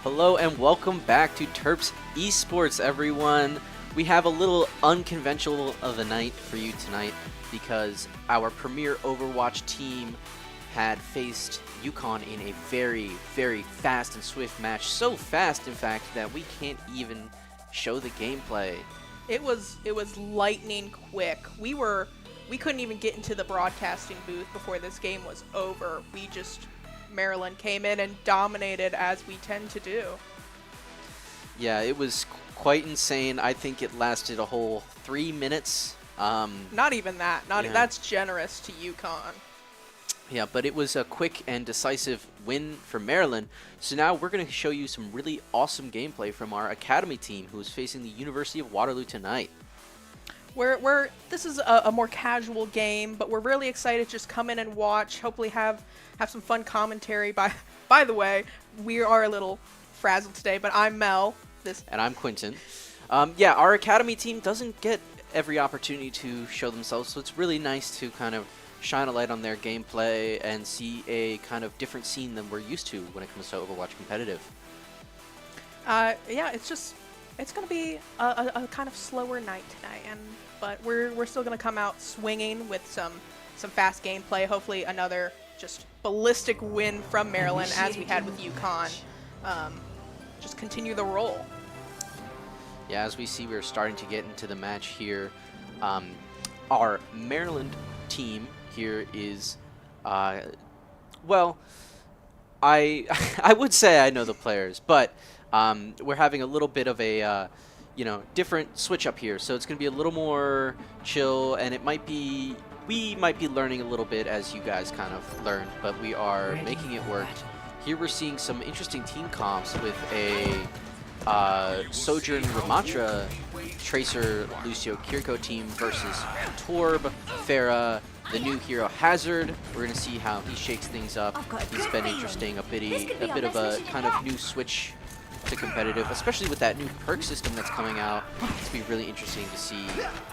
Hello and welcome back to Terps Esports, everyone. We have a little unconventional of a night for you tonight because our premier Overwatch team had faced UConn in a very, very fast and swift match. So fast, in fact, that we can't even show the gameplay. It was lightning quick. We couldn't even get into the broadcasting booth before this game was over. Maryland came in and dominated as we tend to do. Yeah, it was quite insane. I think it lasted a whole 3 minutes. Not even that. That's generous to UConn. Yeah, but it was a quick and decisive win for Maryland. So now we're going to show you some really awesome gameplay from our academy team who is facing the University of Waterloo tonight. This is a more casual game, but we're really excited to just come in and watch, hopefully have some fun commentary. By the way, we are a little frazzled today, but I'm Mel. And I'm Quentin. Yeah, our academy team doesn't get every opportunity to show themselves, so it's really nice to kind of shine a light on their gameplay and see a kind of different scene than we're used to when it comes to Overwatch competitive. Yeah, it's going to be a kind of slower night tonight, but we're still going to come out swinging with some fast gameplay. Hopefully another just ballistic win from Maryland as we had with UConn. Just continue the roll. Yeah, as we see, we're starting to get into the match here. Our Maryland team here is, well, I would say I know the players, but we're having a little bit of a, different switch up here. So it's going to be a little more chill, and we might be learning a little bit as you guys kind of learned, but we are making it work. Here we're seeing some interesting team comps with a Sojourn Ramatra Tracer Lucio Kiriko team versus Torb, Farah, the new hero Hazard. We're going to see how he shakes things up. He's been interesting, a bit of a kind of new switch to competitive, especially with that new perk system that's coming out. It's going to be really interesting to see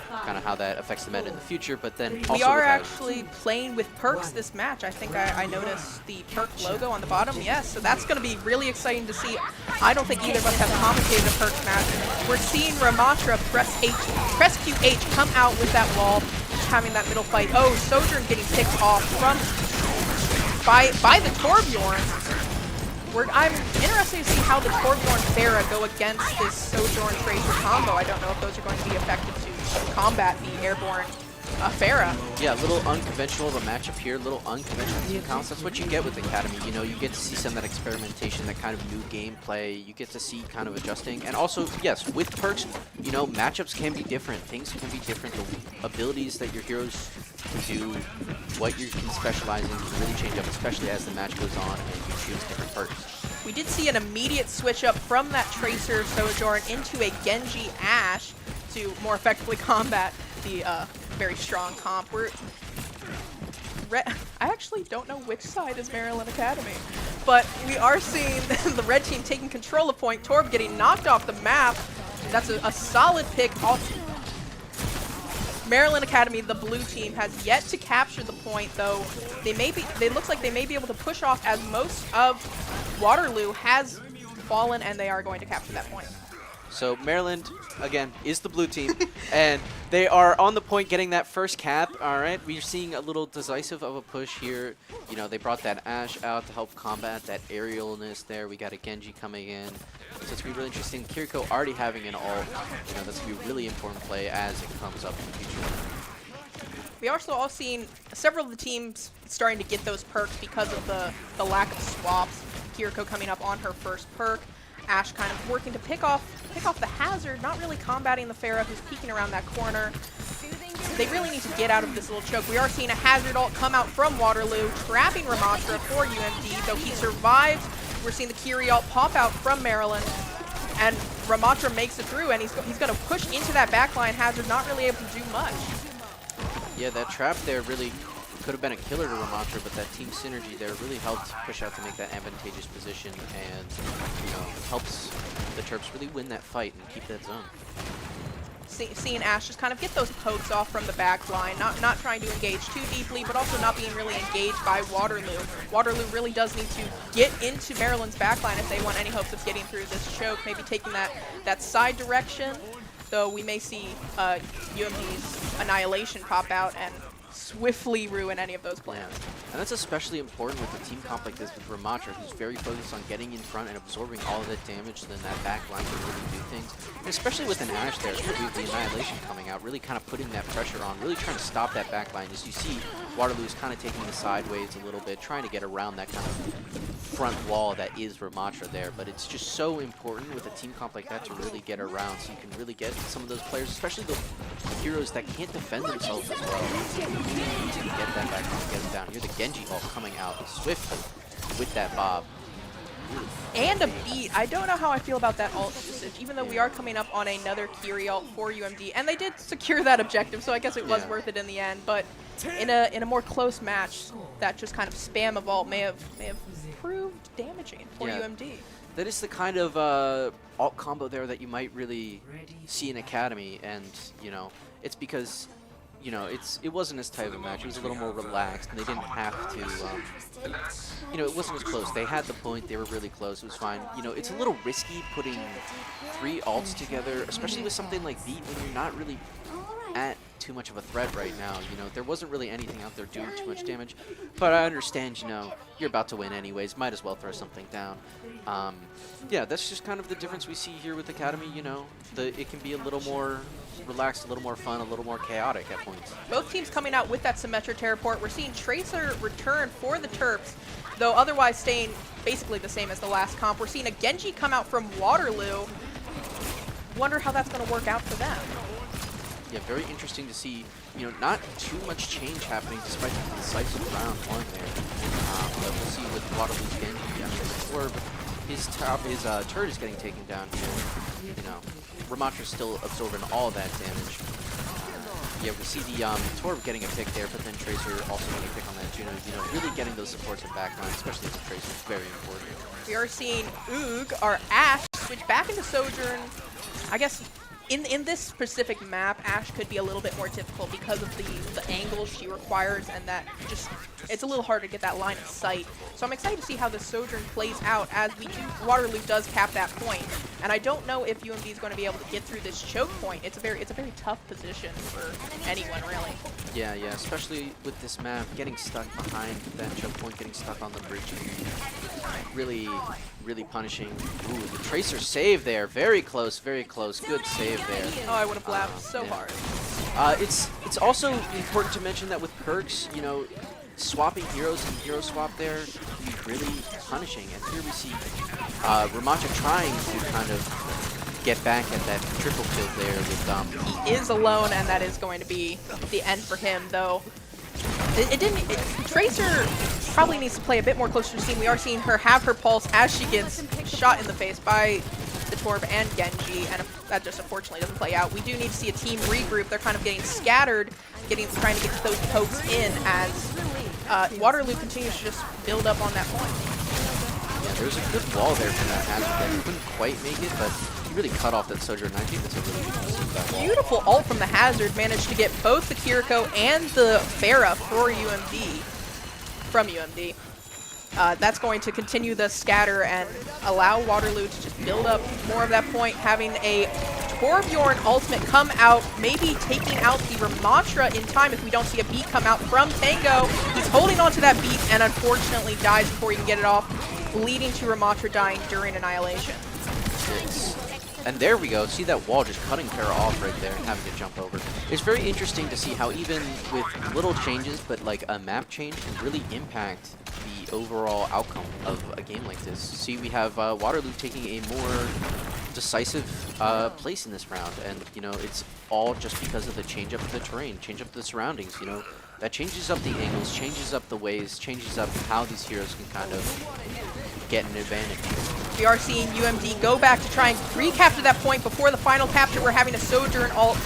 kind of how that affects the meta in the future, but then also we are actually playing with perks this match. I think I noticed the perk logo on the bottom. Yes, so that's going to be really exciting to see. I don't think either of us have commentated a perks match. We're seeing Ramatra press QH, come out with that wall, having that middle fight. Oh, Sojourn getting picked off by the Torbjorn. I'm interested to see how the Torbjorn Farah go against this Sojourn Tracer combo. I don't know if those are going to be effective to combat the airborne Farah. Yeah, a little unconventional of a matchup here, a little unconventional team counts. That's what you get with Academy. You get to see some of that experimentation, that kind of new gameplay. You get to see kind of adjusting. And also, yes, with perks, matchups can be different. Things can be different. The abilities that your heroes can do, what you can specialize in can really change up, especially as the match goes on and you choose different perks. We did see an immediate switch up from that Tracer Sojourn into a Genji Ashe to more effectively combat the very strong comp. I actually don't know which side is Maryland Academy, but we are seeing the red team taking control of point. Torb getting knocked off the map. That's a solid pick. Maryland Academy, the blue team, has yet to capture the point, though. They looks like they may be able to push off as most of Waterloo has fallen, and they are going to capture that point. So Maryland, again, is the blue team, and they are on the point getting that first cap. All right, we're seeing a little decisive of a push here. They brought that Ashe out to help combat that aerialness there. We got a Genji coming in. So it's going to be really interesting. Kiriko already having an ult. That's going to be a really important play as it comes up in the future. We also all seen several of the teams starting to get those perks because of the lack of swaps. Kiriko coming up on her first perk. Ashe kind of working to pick off the Hazard, not really combating the Farah who's peeking around that corner. They really need to get out of this little choke. We are seeing a Hazard ult come out from Waterloo, trapping Ramatra for UMD, though he survives. We're seeing the Kiri ult pop out from Maryland, and Ramatra makes it through, and he's going to push into that backline. Hazard not really able to do much. Yeah, that trap there really could have been a killer to Ramatra, but that team synergy there really helped push out to make that advantageous position, and helps the Terps really win that fight and keep that zone. seeing Ash just kind of get those pokes off from the back line, not trying to engage too deeply, but also not being really engaged by Waterloo. Waterloo really does need to get into Maryland's back line if they want any hopes of getting through this choke, maybe taking that side direction, though we may see UMD's Annihilation pop out and swiftly ruin any of those plans. And that's especially important with a team comp like this with Ramatra, who's very focused on getting in front and absorbing all of that damage, then that back line can really do things. And especially with an Ash there, with the Annihilation coming out, really kind of putting that pressure on, really trying to stop that back line. As you see, Waterloo is kind of taking the sideways a little bit, trying to get around that kind of front wall that is Ramatra there. But it's just so important with a team comp like that to really get around, so you can really get some of those players, especially the heroes that can't defend themselves as well, to get that back on, get them down. Here the Genji ult coming out swiftly with that Bob. And a beat. I don't know how I feel about that ult usage, even though we are coming up on another Kiri ult for UMD, and they did secure that objective, so I guess it was worth it in the end. But in a more close match, that just kind of spam of ult may have proved damaging for UMD. That is the kind of ult combo there that you might really see in Academy, and you know, it's because it wasn't as tight of a match. It was a little more relaxed, and they didn't have to, it wasn't as close. They had the point. They were really close. It was fine. It's a little risky putting 3 ults together, especially with something like Beat when you're not really at too much of a threat right now. There wasn't really anything out there doing too much damage, but I understand, you're about to win anyways. Might as well throw something down. Yeah, that's just kind of the difference we see here with Academy. It can be a little more relaxed, a little more fun, a little more chaotic at points. Both teams coming out with that Symmetra teleport. We're seeing Tracer return for the Terps, though otherwise staying basically the same as the last comp. We're seeing a Genji come out from Waterloo. Wonder how that's going to work out for them. Yeah, very interesting to see, not too much change happening despite the decisive round 1 there. But we'll see with Waterloo's Genji. His turret is getting taken down here. Ramatra's still absorbing all that damage. Yeah, we see the Torb getting a pick there, but then Tracer also getting a pick on that Juno. Really getting those supports in backline, especially with Tracer, is very important. We are seeing Oog, our Ash, switch back into Sojourn. I guess in this specific map, Ash could be a little bit more difficult because of the angles she requires, and that just, it's a little harder to get that line of sight. So I'm excited to see how the Sojourn plays out as Waterloo does cap that point. And I don't know if UMD is going to be able to get through this choke point. It's a very tough position for anyone, really. Yeah, especially with this map, getting stuck behind that choke point, getting stuck on the bridge, really punishing. Ooh, the Tracer save there, very close, good save there. Oh, I would have laughed so hard. It's also important to mention that with perks, swapping heroes and hero swap there can be really punishing. And here we see Ramatra trying to kind of get back at that triple kill there with He is alone, and that is going to be the end for him, though. Tracer probably needs to play a bit more closer to the scene. We are seeing her have her pulse as she gets shot in the face by the Torb and Genji, and that just unfortunately doesn't play out. We do need to see a team regroup. They're kind of getting scattered, trying to get those pokes in as Waterloo continues to just build up on that point. Yeah, there's a good wall there from that Hazard that couldn't quite make it, but he really cut off that Sojourn. I think that's a really good use of that wall. Beautiful ult from the Hazard, managed to get both the Kiriko and the Pharah for UMD, from UMD. That's going to continue the scatter and allow Waterloo to just build up more of that point, having a Torbjorn ultimate come out, maybe taking out the Ramatra in time if we don't see a beat come out from Tango. He's holding on to that beat and unfortunately dies before he can get it off, leading to Ramatra dying during Annihilation. And there we go. See that wall just cutting Pharah off right there and having to jump over. It's very interesting to see how even with little changes, but like a map change can really impact the overall outcome of a game like this. See, we have Waterloo taking a more decisive place in this round, and it's all just because of the change up of the terrain, change up of the surroundings. That changes up the angles, changes up the ways, changes up how these heroes can kind of get an advantage. We are seeing UMD go back to try and recapture that point before the final capture. We're having a Sojourn ult.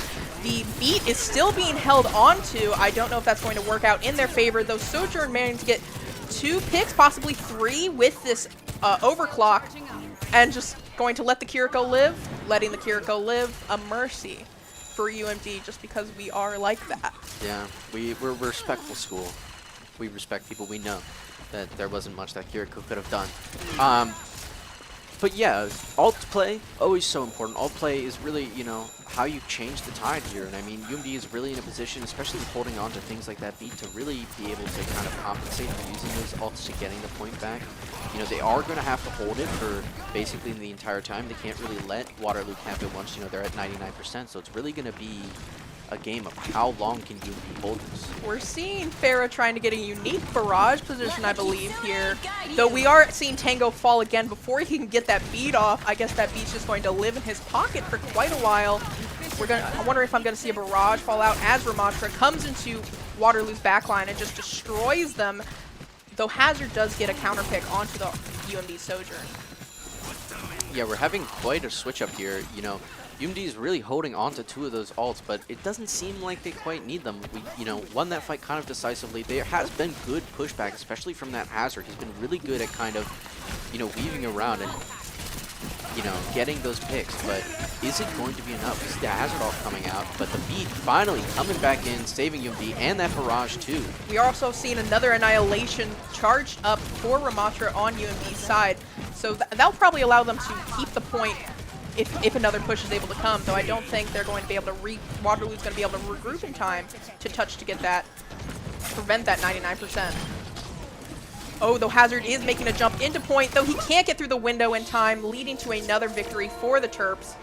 The beat is still being held onto. I don't know if that's going to work out in their favor, though Sojourn managed to get 2 picks, possibly 3 with this overclock, and just going to let the Kiriko live, letting the Kiriko live, a mercy. for UMD just because we are like that. Yeah, we're a respectful school. We respect people. We know that there wasn't much that Kiriko could have done. But yeah, alt play, always so important. Alt play is really, you know, how you change the tide here. And I mean, UMD is really in a position, especially holding on to things like that beat, to really be able to kind of compensate for using those ults to getting the point back. You know, they are going to have to hold it for basically the entire time. They can't really let Waterloo cap it once, you know, they're at 99%. So it's really going to be a game of how long can UMD hold this. We're seeing Farah trying to get a unique barrage position, I believe, here. Though we are seeing Tango fall again before he can get that beat off. I guess that beat's just going to live in his pocket for quite a while. I wonder if I'm going to see a barrage fall out as Ramatra comes into Waterloo's backline and just destroys them. Though Hazard does get a counter pick onto the UMD Sojourn. Yeah, we're having quite a switch up here, you know. UMD is really holding on to 2 of those ults, but it doesn't seem like they quite need them. We, you know, won that fight kind of decisively. There has been good pushback, especially from that Hazard. He's been really good at kind of, you know, weaving around and, you know, getting those picks. But is it going to be enough? This is the Hazard ult coming out, but the beat finally coming back in, saving UMD, and that barrage too. We are also seeing another Annihilation charged up for Ramatra on UMD's side. So that'll probably allow them to keep the point if another push is able to come, though I don't think they're going to be able to Waterloo's going to be able to regroup in time to touch to get that, prevent that 99%. Oh, though Hazard is making a jump into point, though he can't get through the window in time, leading to another victory for the Terps.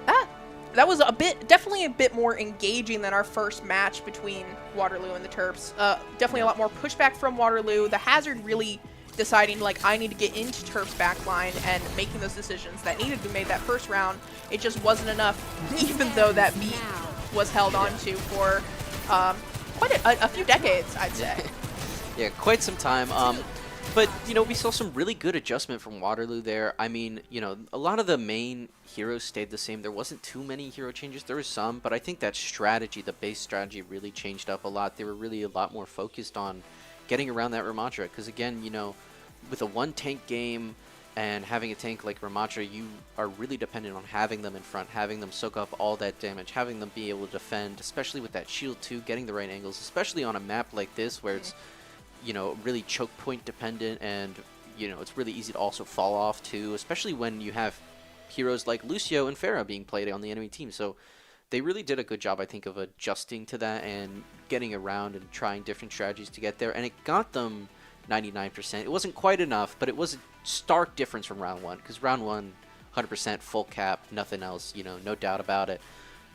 That was definitely a bit more engaging than our first match between Waterloo and the Terps. Definitely a lot more pushback from Waterloo. The Hazard really deciding, like, I need to get into Terps backline and making those decisions that needed to be made that first round. It just wasn't enough, even though that beat was held on to for quite a few decades, I'd say. Yeah, quite some time. But, you know, we saw some really good adjustment from Waterloo there. I mean, you know, a lot of the main heroes stayed the same. There wasn't too many hero changes. There was some, but I think that strategy, the base strategy, really changed up a lot. They were really a lot more focused on getting around that Ramatra, because again, you know, with a one tank game and having a tank like Ramatra, you are really dependent on having them in front, having them soak up all that damage, having them be able to defend, especially with that shield too, getting the right angles, especially on a map like this where it's, you know, really choke point dependent, and, you know, it's really easy to also fall off too, especially when you have heroes like Lucio and Farah being played on the enemy team. So they really did a good job, I think, of adjusting to that and getting around and trying different strategies to get there. And it got them 99%. It wasn't quite enough, but it was a stark difference from round 1. Because round 1, 100% full cap, nothing else, you know, no doubt about it.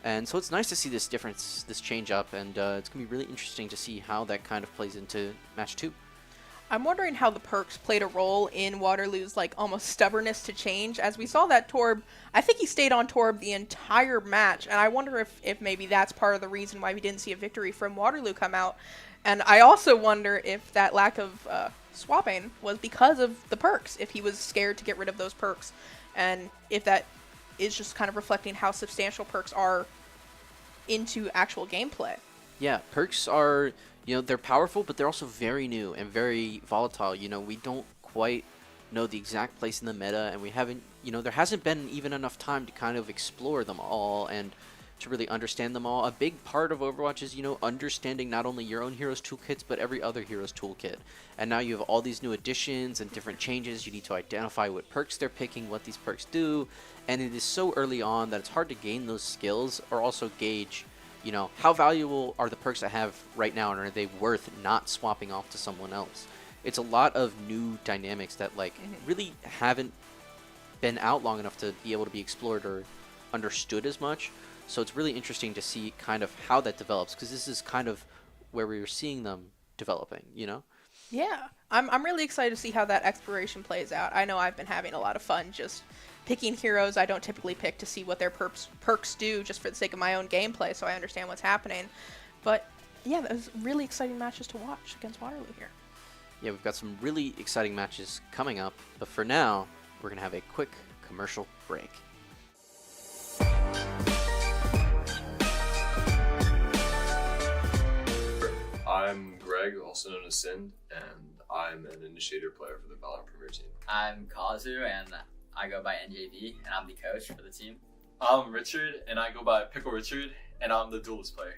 And so it's nice to see this difference, this change up. And it's going to be really interesting to see how that kind of plays into match 2. I'm wondering how the perks played a role in Waterloo's, like, almost stubbornness to change. As we saw that Torb, I think he stayed on Torb the entire match, and I wonder if maybe that's part of the reason why we didn't see a victory from Waterloo come out. And I also wonder if that lack of swapping was because of the perks, if he was scared to get rid of those perks, and if that is just kind of reflecting how substantial perks are into actual gameplay. Yeah, perks are, you know, they're powerful, but they're also very new and very volatile. You know, we don't quite know the exact place in the meta, and we haven't, you know, there hasn't been even enough time to kind of explore them all and to really understand them all. A big part of Overwatch is, you know, understanding not only your own hero's toolkits, but every other hero's toolkit. And now you have all these new additions and different changes. You need to identify what perks they're picking, what these perks do, and it is so early on that it's hard to gain those skills or also gauge, you know, how valuable are the perks I have right now, and are they worth not swapping off to someone else? It's a lot of new dynamics that, like, really haven't been out long enough to be able to be explored or understood as much. So it's really interesting to see kind of how that develops, because this is kind of where we were seeing them developing, you know? Yeah, I'm really excited to see how that exploration plays out. I know I've been having a lot of fun just picking heroes I don't typically pick to see what their perks do, just for the sake of my own gameplay, so I understand what's happening. But yeah, that was really exciting matches to watch against Waterloo here. Yeah, we've got some really exciting matches coming up, but for now, we're going to have a quick commercial break. I'm Greg, also known as Sind, and I'm an initiator player for the Valorant Premier Team. I'm Kazu, and I go by NJV, and I'm the coach for the team. I'm Richard, and I go by Pickle Richard, and I'm the duelist player.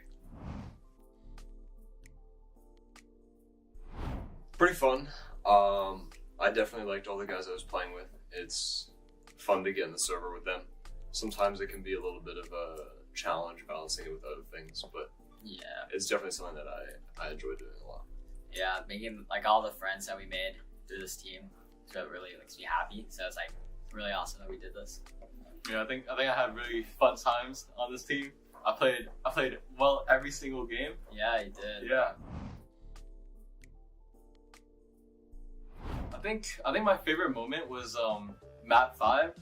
Pretty fun. I definitely liked all the guys I was playing with. It's fun to get in the server with them. Sometimes it can be a little bit of a challenge balancing it with other things, but Yeah. it's definitely something that I enjoy doing a lot. Yeah, making like all the friends that we made through this team, so it really makes me happy. So it's like really awesome that we did this. Yeah, I think I had really fun times on this team. I played well every single game. Yeah, you did. Yeah. I think my favorite moment was map 5.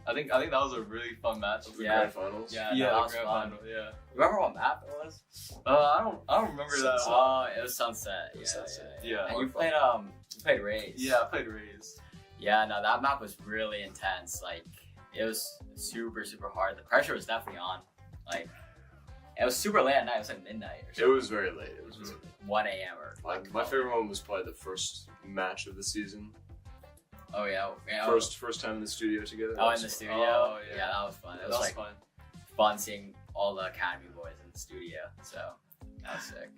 I think that was a really fun match. The Yeah. grand finals. Yeah, Yeah, no, that the was grand fun. final. Yeah. Remember what map it was? I don't remember that. Oh, it was Sunset. Yeah, Sunset. Yeah. And you played Rays. Yeah, I played Rays. Yeah, no, that map was really intense. Like, it was super, super hard. The pressure was definitely on. Like, it was super late at night. It was like midnight or It something. was very late. It was really late. 1 a.m. or Like my favorite one was probably the first match of the season. Oh yeah. First time in the studio together. Oh, That in the was fun. studio. Oh, yeah. Yeah, that was fun. It That was was like fun. fun seeing all the Academy boys in the studio. So that was sick.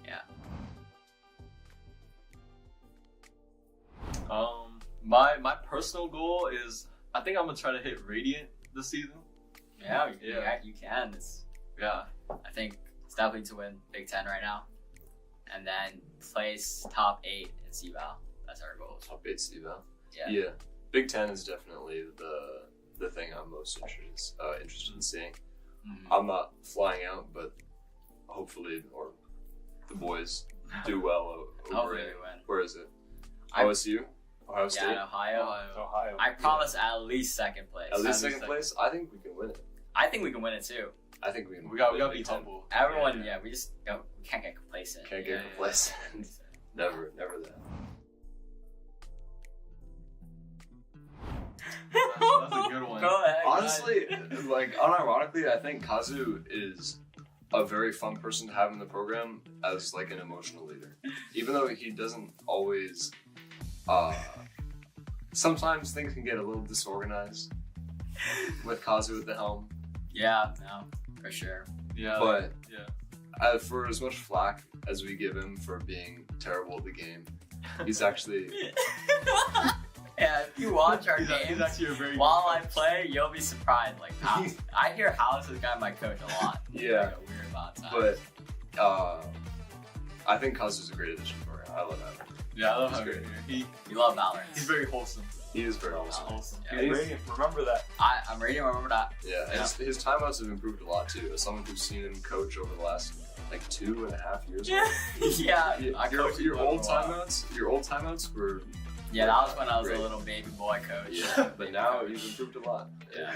Yeah. My personal goal is I think I'm gonna try to hit Radiant this season. Yeah, Yeah. you can. It's, Yeah. I think it's definitely to win Big Ten right now, and then place top 8 in CVAL. That's our goal. Top 8 CVAL. Yeah. Yeah. Big Ten is definitely the thing I'm most interested in seeing. Mhm. I'm not flying out, but hopefully, or the boys do well over Hopefully it. we win. Where is it? I- OSU? Ohio Yeah, State? in Ohio. Ohio. I promise at least second place. At least At least second place? I think we can win it. I think we can win it too. I think we can. We gotta win be Big Ten. humble. Everyone, Yeah. we just we can't get complacent. Can't Yeah, get yeah. complacent. Never that. That's a good one. Go ahead. Honestly, like unironically, I think Kazu is a very fun person to have in the program as like an emotional leader. Even though he doesn't always sometimes things can get a little disorganized with Kazu at the helm. Yeah, no, for sure. Yeah. But yeah. for as much flack as we give him for being terrible at the game, he's actually Yeah, if you watch our He's games actually a very while I play, you'll be surprised. Like, I hear House is guy my coach a lot. Yeah. Like a weird amount of time. but I think Kazu's a great addition for him. I love that. Yeah, I love He's how great. You love Valorant. he's very wholesome. He is very awesome. Awesome. Yeah. He's- Radiant, remember that. I'm ready to remember that. Yeah, and his timeouts have improved a lot too. As someone who's seen him coach over the last like 2.5 years. Yeah, I Your coached him old for a while. timeouts were Yeah, that was when I was great. a little baby boy coach. Yeah, but Baby now coach. he's improved a lot. Yeah.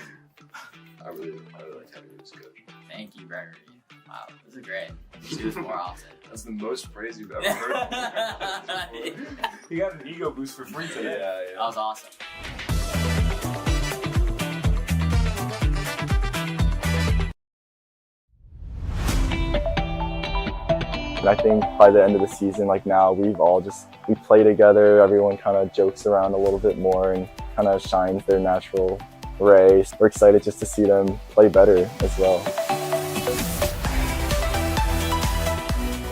I really like having him as coach. Thank you, Gregory. Wow, this is great. Do this more often. That's the most praise you've ever heard. He got an ego boost for free today. That was awesome. And I think by the end of the season, like now, we play together, everyone kind of jokes around a little bit more and kind of shines their natural ray. We're excited just to see them play better as well.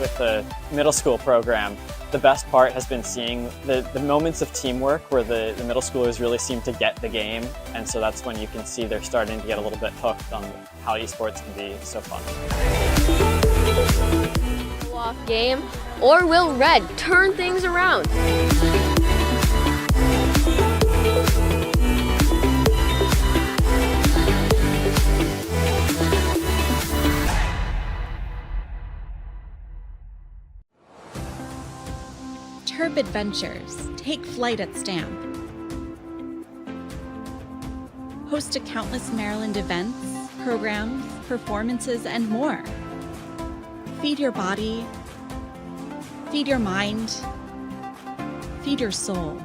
With the middle school program, the best part has been seeing the moments of teamwork where the middle schoolers really seem to get the game, and so that's when you can see they're starting to get a little bit hooked on how esports can be so fun. Off game, or will Red turn things around? Terp Adventures. Take flight at Stamp. Host to countless Maryland events, programs, performances, and more. Feed your body. Feed your mind. Feed your soul.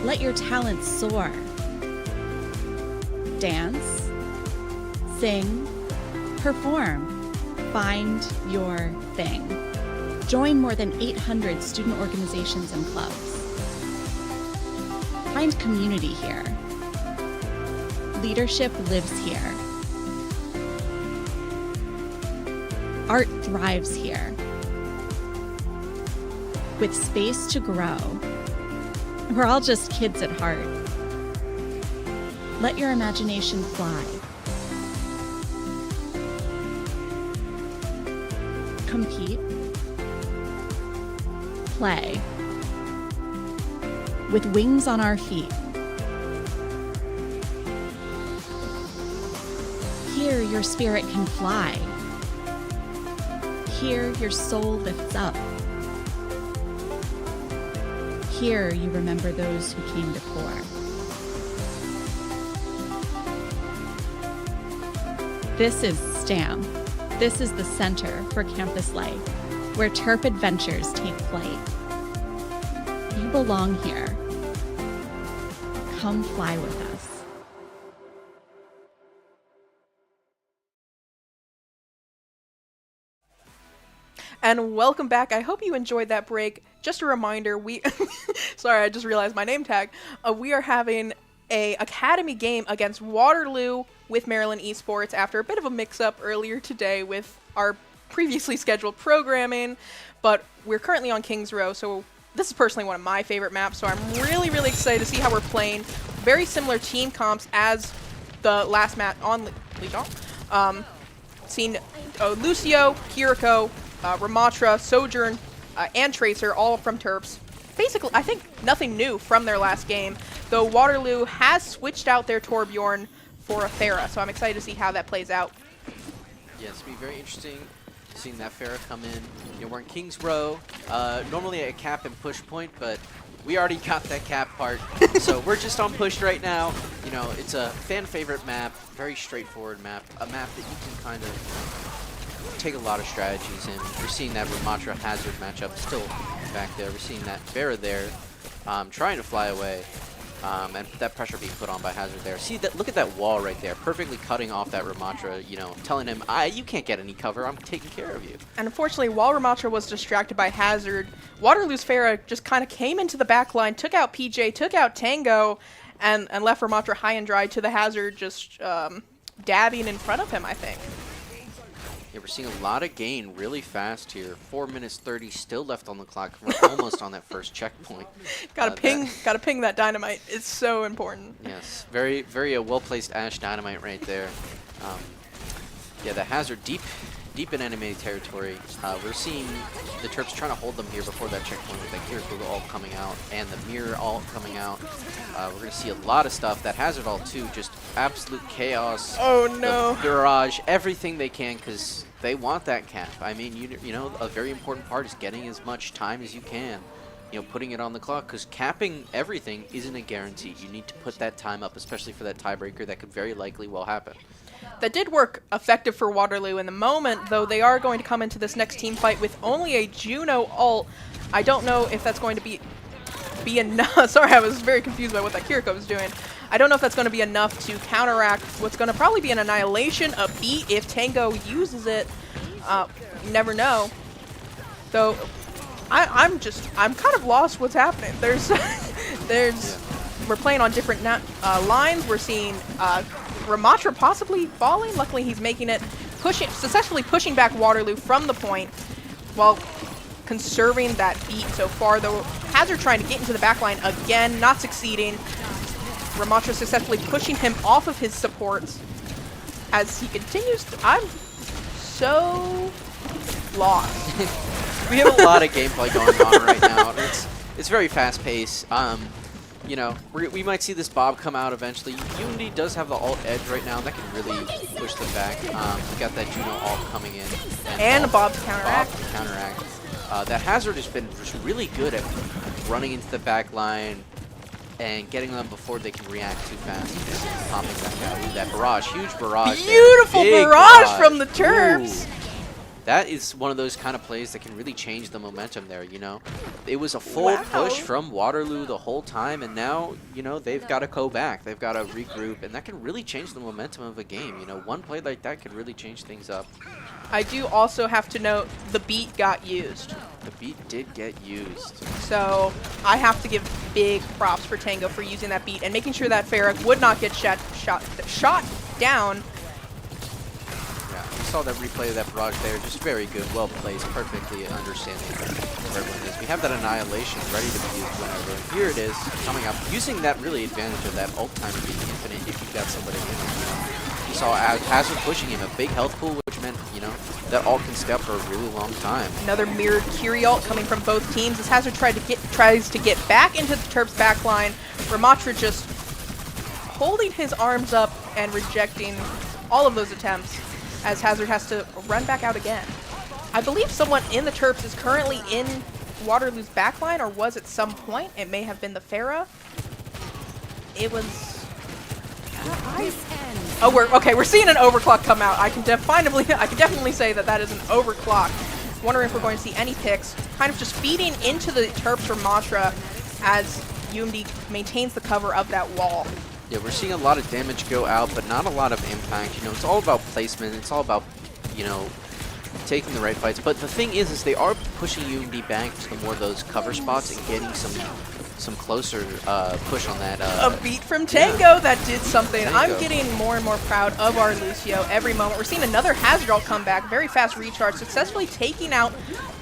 Let your talents soar. Dance. Sing. Perform. Find your thing. Join more than 800 student organizations and clubs. Find community here. Leadership lives here. Art thrives here. With space to grow. We're all just kids at heart. Let your imagination fly. Compete. Play. With wings on our feet. Here your spirit can fly. Here your soul lifts up. Here you remember those who came before. This is STAM. This is the Center for Campus Life, where Terp adventures take flight. You belong here. Come fly with us. And welcome back. I hope you enjoyed that break. Just a reminder, sorry, I just realized my name tag. We are having a academy game against Waterloo with Maryland Esports after a bit of a mix-up earlier today with our previously scheduled programming, but we're currently on Kings Row, so this is personally one of my favorite maps, so I'm really, really excited to see how we're playing. Very similar team comps as the last match on Legion. Seen Lucio, Kiriko, Ramatra, Sojourn, and Tracer, all from Terps. Basically, I think nothing new from their last game, though Waterloo has switched out their Torbjorn for a Pharah, so I'm excited to see how that plays out. Yeah, it's going to be very interesting seeing that Pharah come in. You know, we're in Kings Row, normally a cap and push point, but we already got that cap part, so we're just on push right now. You know, it's a fan favorite map, very straightforward map, a map that you can kind of take a lot of strategies in. We're seeing that Ramatra Hazard matchup still back there. We're seeing that Pharah there trying to fly away, and that pressure being put on by Hazard there. See that? Look at that wall right there, perfectly cutting off that Ramatra, you know, telling him, you can't get any cover, I'm taking care of you. And unfortunately, while Ramatra was distracted by Hazard, Waterloo's Pharah just kind of came into the back line, took out PJ, took out Tango, and left Ramatra high and dry to the Hazard just dabbing in front of him, I think. Yeah, we're seeing a lot of gain really fast here. 4 minutes 30 still left on the clock. We're almost on that first checkpoint. Gotta ping that dynamite. It's so important. Yes, very, very well-placed Ash dynamite right there. Yeah, the Hazard deep in enemy territory. We're seeing the Terps trying to hold them here before that checkpoint with that Kiriko ult coming out and the Mirror ult coming out. We're going to see a lot of stuff. That Hazard ult too, just absolute chaos. Oh no. The barrage, everything they can because they want that cap. I mean, you know, a very important part is getting as much time as you can. You know, putting it on the clock, because capping everything isn't a guarantee. You need to put that time up, especially for that tiebreaker that could very likely well happen. That did work effective for Waterloo in the moment, though they are going to come into this next team fight with only a Juno ult. I don't know if that's going to be enough. Sorry, I was very confused by what that Kiriko was doing. I don't know if that's going to be enough to counteract what's going to probably be an Annihilation, a beat if Tango uses it. You never know. Though, I'm kind of lost what's happening. We're playing on different lines. We're seeing Ramatra possibly falling. Luckily, he's making it, successfully pushing back Waterloo from the point while conserving that beat so far. Though Hazard trying to get into the backline again, not succeeding. Ramatra successfully pushing him off of his supports as he continues to. I'm so lost. We have a lot of gameplay going on right now. It's very fast-paced. You know, we might see this Bob come out eventually. Unity does have the ult edge right now. That can really push them back. We got that Juno ult coming in. And Bob's counteract. That Hazard has been just really good at running into the back line and getting them before they can react too fast. And popping back out. Ooh, that barrage, huge barrage. Beautiful barrage from the Terps. Ooh. that is one of those kind of plays that can really change the momentum there, you know. It was a full push from Waterloo the whole time, and now, you know, they've got to go back. They've got to regroup, and that can really change the momentum of a game. You know, one play like that could really change things up. I do also have to note the beat got used. The beat did get used. So I have to give big props for Tango for using that beat and making sure that Farah would not get shot down. Yeah, we saw that replay of that barrage there, just very good, well placed, perfectly understanding where everyone is. We have that annihilation ready to be used whenever. And here it is, coming up, using that really advantage of that ult time being infinite if you've got somebody in it. You know? We saw Hazard pushing him, a big health pool, which meant, you know, that ult can stay up for a really long time. Another mirrored Curie ult coming from both teams as Hazard tries to get back into the Terps backline. Ramatra just holding his arms up and rejecting all of those attempts as Hazard has to run back out again. I believe someone in the Terps is currently in Waterloo's backline, or was at some point. It may have been the Farah. It was... Oh, we're seeing an overclock come out. I can definitely say that is an overclock. Wondering if we're going to see any picks. Kind of just feeding into the Terps Ramatra as UMD maintains the cover of that wall. Yeah, we're seeing a lot of damage go out, but not a lot of impact. You know, it's all about placement. It's all about, you know, taking the right fights. But the thing is they are pushing UMD back to the more of those cover spots and getting some closer push on that. A beat from Tango that did something. I'm getting more and more proud of our Lucio every moment. We're seeing another Hazard ult come back. Very fast recharge, successfully taking out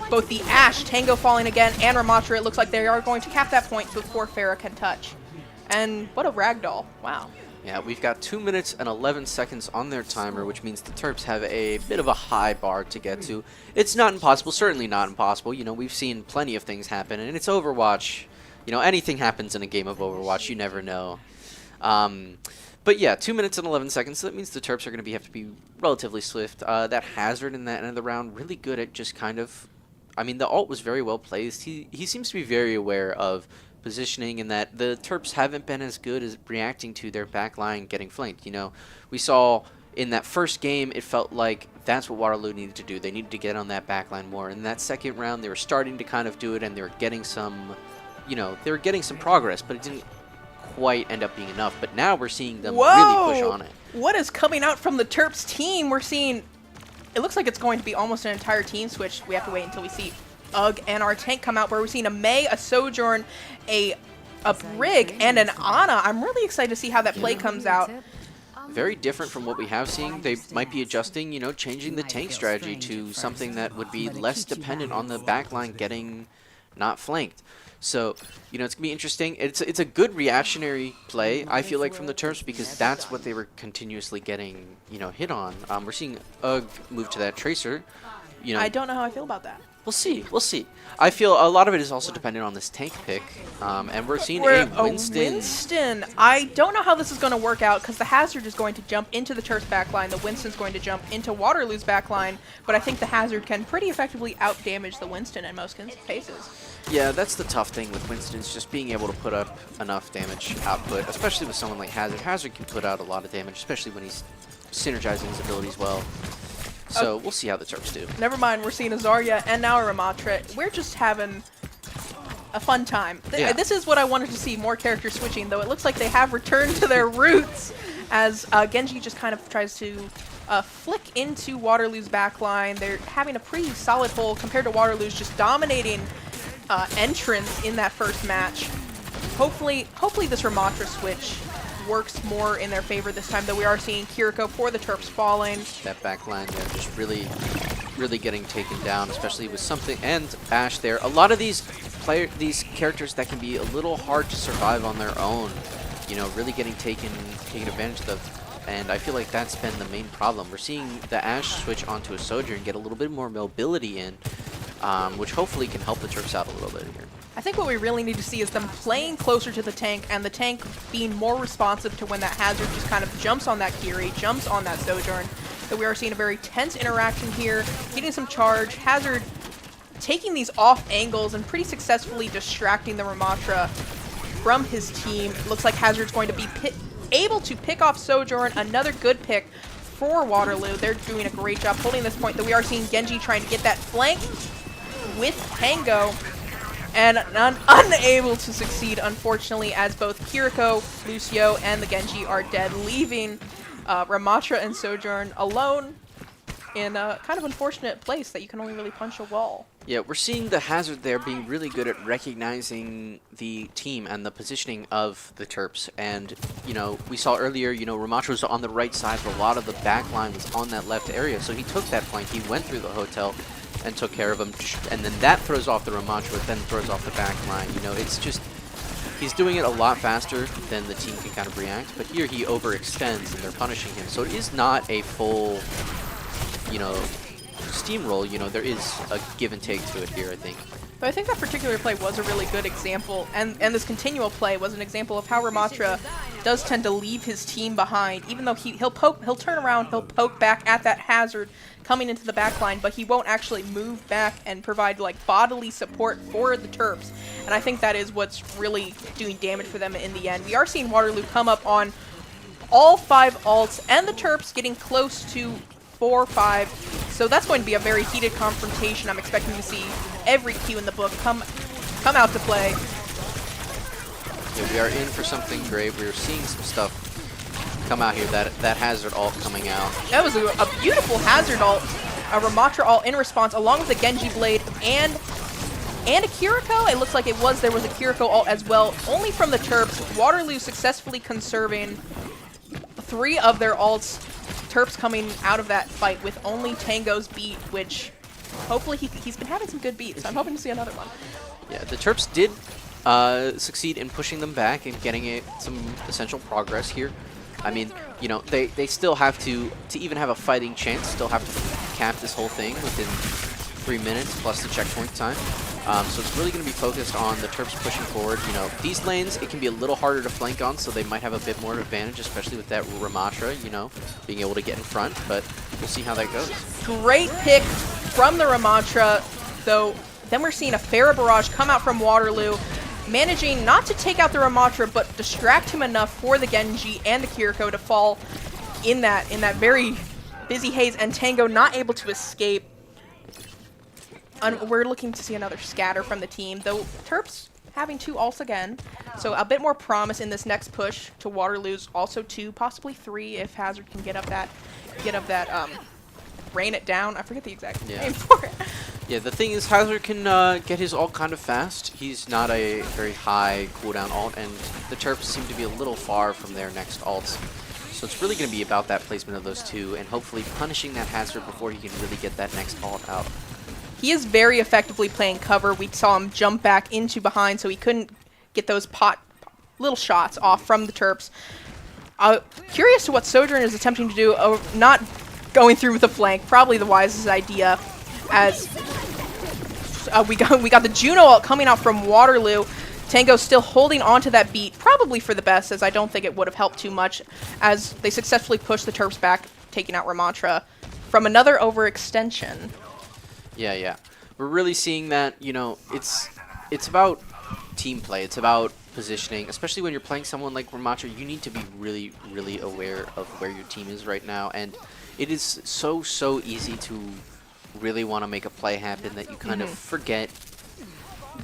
both the Ashe, Tango falling again, and Ramatra. It looks like they are going to cap that point before Farah can touch. And what a ragdoll. Wow. Yeah, we've got 2 minutes and 11 seconds on their timer, which means the Terps have a bit of a high bar to get to. It's not impossible, certainly not impossible. You know, we've seen plenty of things happen, and it's Overwatch. You know, anything happens in a game of Overwatch, you never know. But yeah, 2 minutes and 11 seconds, so that means the Terps are going to have to be relatively swift. That Hazard in that end of the round, really good at just kind of... I mean, the ult was very well placed. He seems to be very aware of positioning, and that the Terps haven't been as good as reacting to their backline getting flanked. You know, we saw in that first game, it felt like that's what Waterloo needed to do. They needed to get on that backline more. In that second round, they were starting to kind of do it, and they were getting some, you know, they were getting some progress, but it didn't quite end up being enough. But now we're seeing them really push on it. What is coming out from the Terps team? We're seeing, it looks like it's going to be almost an entire team switch. We have to wait until we see UG and our tank come out, where we're seeing a Mei, a Sojourn, a Brig, and an Ana. I'm really excited to see how that play comes out. Very different from what we have seen. They might be adjusting, you know, changing the tank strategy to something that would be less dependent on the backline getting not flanked. So, you know, it's going to be interesting. It's a good reactionary play, I feel like, from the Terps, because that's what they were continuously getting, you know, hit on. We're seeing UG move to that Tracer. You know, I don't know how I feel about that. We'll see. We'll see. I feel a lot of it is also dependent on this tank pick, and we're seeing a Winston. I don't know how this is going to work out, because the Hazard is going to jump into the Terps backline. The Winston's going to jump into Waterloo's backline, but I think the Hazard can pretty effectively out-damage the Winston in most cases. Yeah, that's the tough thing with Winston, is just being able to put up enough damage output, especially with someone like Hazard. Hazard can put out a lot of damage, especially when he's synergizing his abilities well. So we'll see how the Terps do. Never mind, we're seeing a Zarya and now a Ramatra. We're just having a fun time. This is what I wanted to see, more character switching, though it looks like they have returned to their roots as Genji just kind of tries to flick into Waterloo's backline. They're having a pretty solid hold compared to Waterloo's just dominating entrance in that first match. Hopefully this Ramatra switch works more in their favor this time, though we are seeing Kiriko for the Terps falling. That backline there just really getting taken down, especially with something, and Ashe there. A lot of these characters that can be a little hard to survive on their own, you know, really getting taken advantage of, and I feel like that's been the main problem. We're seeing the Ashe switch onto a Sojourn and get a little bit more mobility in, which hopefully can help the Terps out a little bit here. I think what we really need to see is them playing closer to the tank, and the tank being more responsive to when that Hazard just kind of jumps on that Kiri, jumps on that Sojourn. So we are seeing a very tense interaction here, getting some charge. Hazard taking these off angles and pretty successfully distracting the Ramatra from his team. It looks like Hazard's going to be able to pick off Sojourn. Another good pick for Waterloo. They're doing a great job holding this point, though we are seeing Genji trying to get that flank with Tango, and unable to succeed, unfortunately, as both Kiriko, Lucio, and the Genji are dead, leaving Ramatra and Sojourn alone in a kind of unfortunate place that you can only really punch a wall. Yeah, we're seeing the Hazard there being really good at recognizing the team and the positioning of the Terps. And, you know, we saw earlier, you know, Ramatra was on the right side, but a lot of the back line was on that left area. So he took that flank, he went through the hotel and took care of him. And then that throws off the Ramatra, but then throws off the back line. You know, it's just, he's doing it a lot faster than the team can kind of react. But here he overextends and they're punishing him. So it is not a full, you know, steamroll. You know, there is a give and take to it here, I think. But I think that particular play was a really good example, and this continual play was an example of how Ramatra does tend to leave his team behind, even though he'll turn around, he'll poke back at that Hazard coming into the back line, but he won't actually move back and provide like bodily support for the Terps. And I think that is what's really doing damage for them in the end. We are seeing Waterloo come up on all 5 alts, and the Terps getting close to 4-5, so that's going to be a very heated confrontation. I'm expecting to see every Q in the book come out to play. Yeah, we are in for something great. We're seeing some stuff come out here. That Hazard ult coming out. That was a beautiful Hazard ult, a Ramatra ult in response, along with the Genji Blade and a Kiriko. It looks like there was a Kiriko ult as well, only from the Terps. Waterloo successfully conserving 3 of their ults. Terps coming out of that fight with only Tango's beat, which hopefully he's been having some good beats, so I'm hoping to see another one. Yeah, the Terps did succeed in pushing them back and getting some essential progress here. I mean, you know, they still have to even have a fighting chance, still have to cap this whole thing within 3 minutes plus the checkpoint time. So it's really going to be focused on the Terps pushing forward. You know, these lanes, it can be a little harder to flank on, so they might have a bit more advantage, especially with that Ramatra, you know, being able to get in front, but we'll see how that goes. Great pick from the Ramatra, though. Then we're seeing a Farah Barrage come out from Waterloo, managing not to take out the Ramatra, but distract him enough for the Genji and the Kiriko to fall in that very busy haze, and Tango not able to escape. We're looking to see another scatter from the team, though Terps having 2 ults again, so a bit more promise in this next push to Waterloo's also 2, possibly 3 if Hazard can get up that rain it down. I forget the exact name for it. Yeah, the thing is, Hazard can get his ult kind of fast. He's not a very high cooldown ult, and the Terps seem to be a little far from their next ults. So it's really going to be about that placement of those 2, and hopefully punishing that Hazard before he can really get that next ult out. He is very effectively playing cover. We saw him jump back into behind, so he couldn't get those little shots off from the Terps. Curious to what Sojourn is attempting to do, not going through with the flank, probably the wisest idea, as we got the Juno ult coming out from Waterloo. Tango still holding on to that beat, probably for the best, as I don't think it would have helped too much, as they successfully pushed the Terps back, taking out Ramatra from another overextension. Yeah. We're really seeing that, you know, it's about team play. It's about positioning, especially when you're playing someone like Ramatra. You need to be really, really aware of where your team is right now, and it is so easy to really want to make a play happen that you kind of forget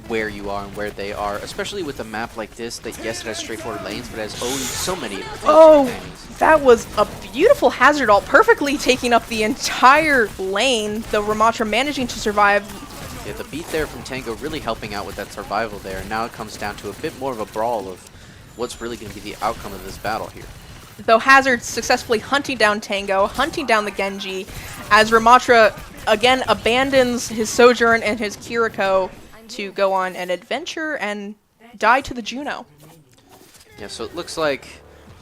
where you are and where they are, especially with a map like this that, yes, it has straightforward lanes, but it has so many things. That was a beautiful Hazard ult, perfectly taking up the entire lane, the Ramatra managing to survive. Yeah, the beat there from Tango really helping out with that survival there, and now it comes down to a bit more of a brawl of what's really going to be the outcome of this battle here. Though Hazard successfully hunting down Tango, hunting down the Genji, as Ramatra again abandons his Sojourn and his Kiriko to go on an adventure and die to the Juno. Yeah, so it looks like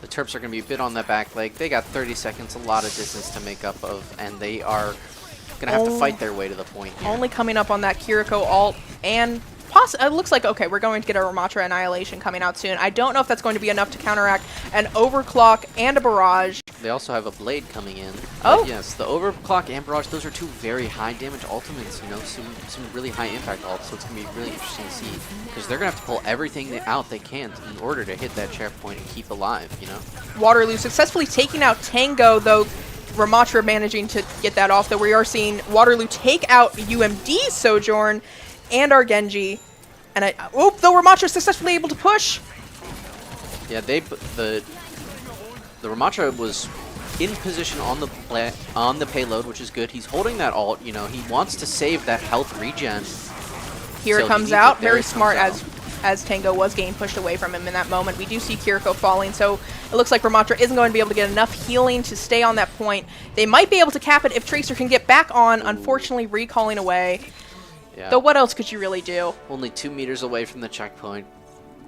the Terps are going to be a bit on that back leg. They got 30 seconds, a lot of distance to make up of, and they are going to have to fight their way to the point here. Only coming up on that Kiriko ult, and it looks like, okay, we're going to get a Ramatra Annihilation coming out soon. I don't know if that's going to be enough to counteract an Overclock and a Barrage. They also have a Blade coming in. Oh! But yes, the Overclock and Barrage, those are 2 very high damage ultimates, you know, some really high impact ults, so it's going to be really interesting to see, because they're going to have to pull everything out they can in order to hit that checkpoint and keep alive, you know? Waterloo successfully taking out Tango, though Ramatra managing to get that off, though we are seeing Waterloo take out UMD's Sojourn and our Genji. And though Ramatra successfully able to push. Yeah, the Ramatra was in position on the payload, which is good. He's holding that ult. You know, he wants to save that health regen. Here So it comes he needs out. it. Very There it smart comes as Tango was getting pushed away from him in that moment. We do see Kiriko falling, so it looks like Ramatra isn't going to be able to get enough healing to stay on that point. They might be able to cap it if Tracer can get back on, unfortunately recalling away. Yeah. Though what else could you really do? Only 2 meters away from the checkpoint.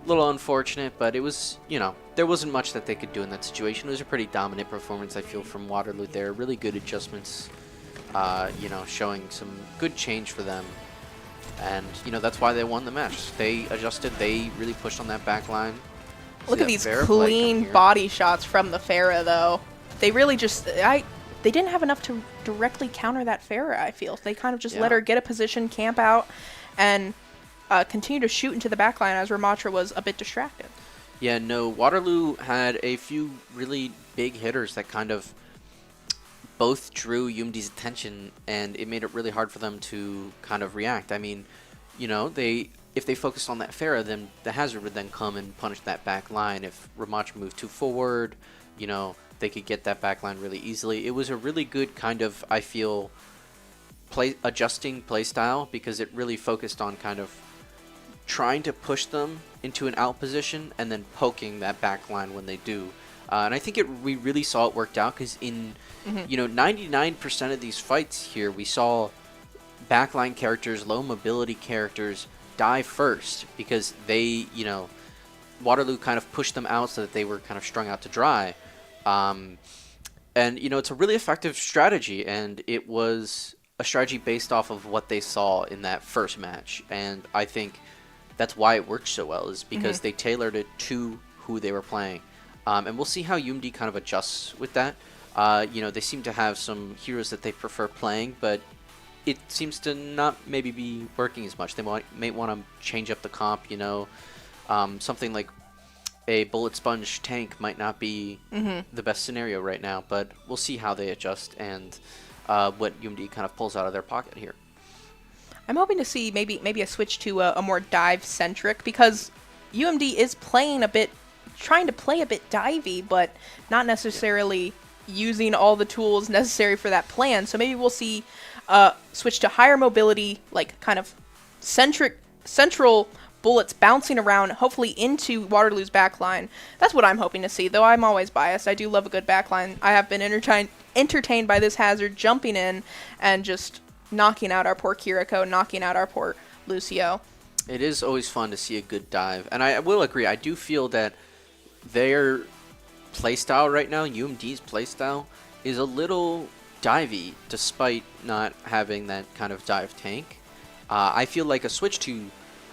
A little unfortunate, but it was, you know, there wasn't much that they could do in that situation. It was a pretty dominant performance, I feel, from Waterloo there. Really good adjustments, you know, showing some good change for them. And, you know, that's why they won the match. They adjusted, they really pushed on that back line. Look at these clean body shots from the Pharah, though. They really just... They didn't have enough to directly counter that Pharah, I feel. They kind of just let her get a position, camp out, and continue to shoot into the backline as Ramatra was a bit distracted. Yeah, no, Waterloo had a few really big hitters that kind of both drew UMD's attention, and it made it really hard for them to kind of react. I mean, you know, if they focused on that Pharah, then the Hazard would then come and punish that back line. If Ramatra moved too forward, you know, they could get that back line really easily. It was a really good kind of, I feel, adjusting play style, because it really focused on kind of trying to push them into an out position and then poking that back line when they do. And I think we really saw it worked out, because in you know, 99% of these fights here, we saw backline characters, low mobility characters die first, because they, you know, Waterloo kind of pushed them out so that they were kind of strung out to dry. And, you know, it's a really effective strategy, and it was a strategy based off of what they saw in that first match. And I think that's why it worked so well, is because they tailored it to who they were playing. And we'll see how UMD kind of adjusts with that. You know, they seem to have some heroes that they prefer playing, but it seems to not maybe be working as much. They may want to change up the comp, you know. Something like a bullet sponge tank might not be the best scenario right now, but we'll see how they adjust and what UMD kind of pulls out of their pocket here. I'm hoping to see maybe a switch to a more dive-centric, because UMD is playing a bit, trying to play a bit divey, but not necessarily using all the tools necessary for that plan. So maybe we'll see switch to higher mobility, like kind of central bullets bouncing around, hopefully into Waterloo's backline. That's what I'm hoping to see, though I'm always biased. I do love a good backline. I have been entertained by this Hazard jumping in and just knocking out our poor Kiriko, knocking out our poor Lucio. It is always fun to see a good dive, and I will agree, I do feel that their playstyle right now, UMD's playstyle, is a little divey, despite not having that kind of dive tank. I feel like a switch to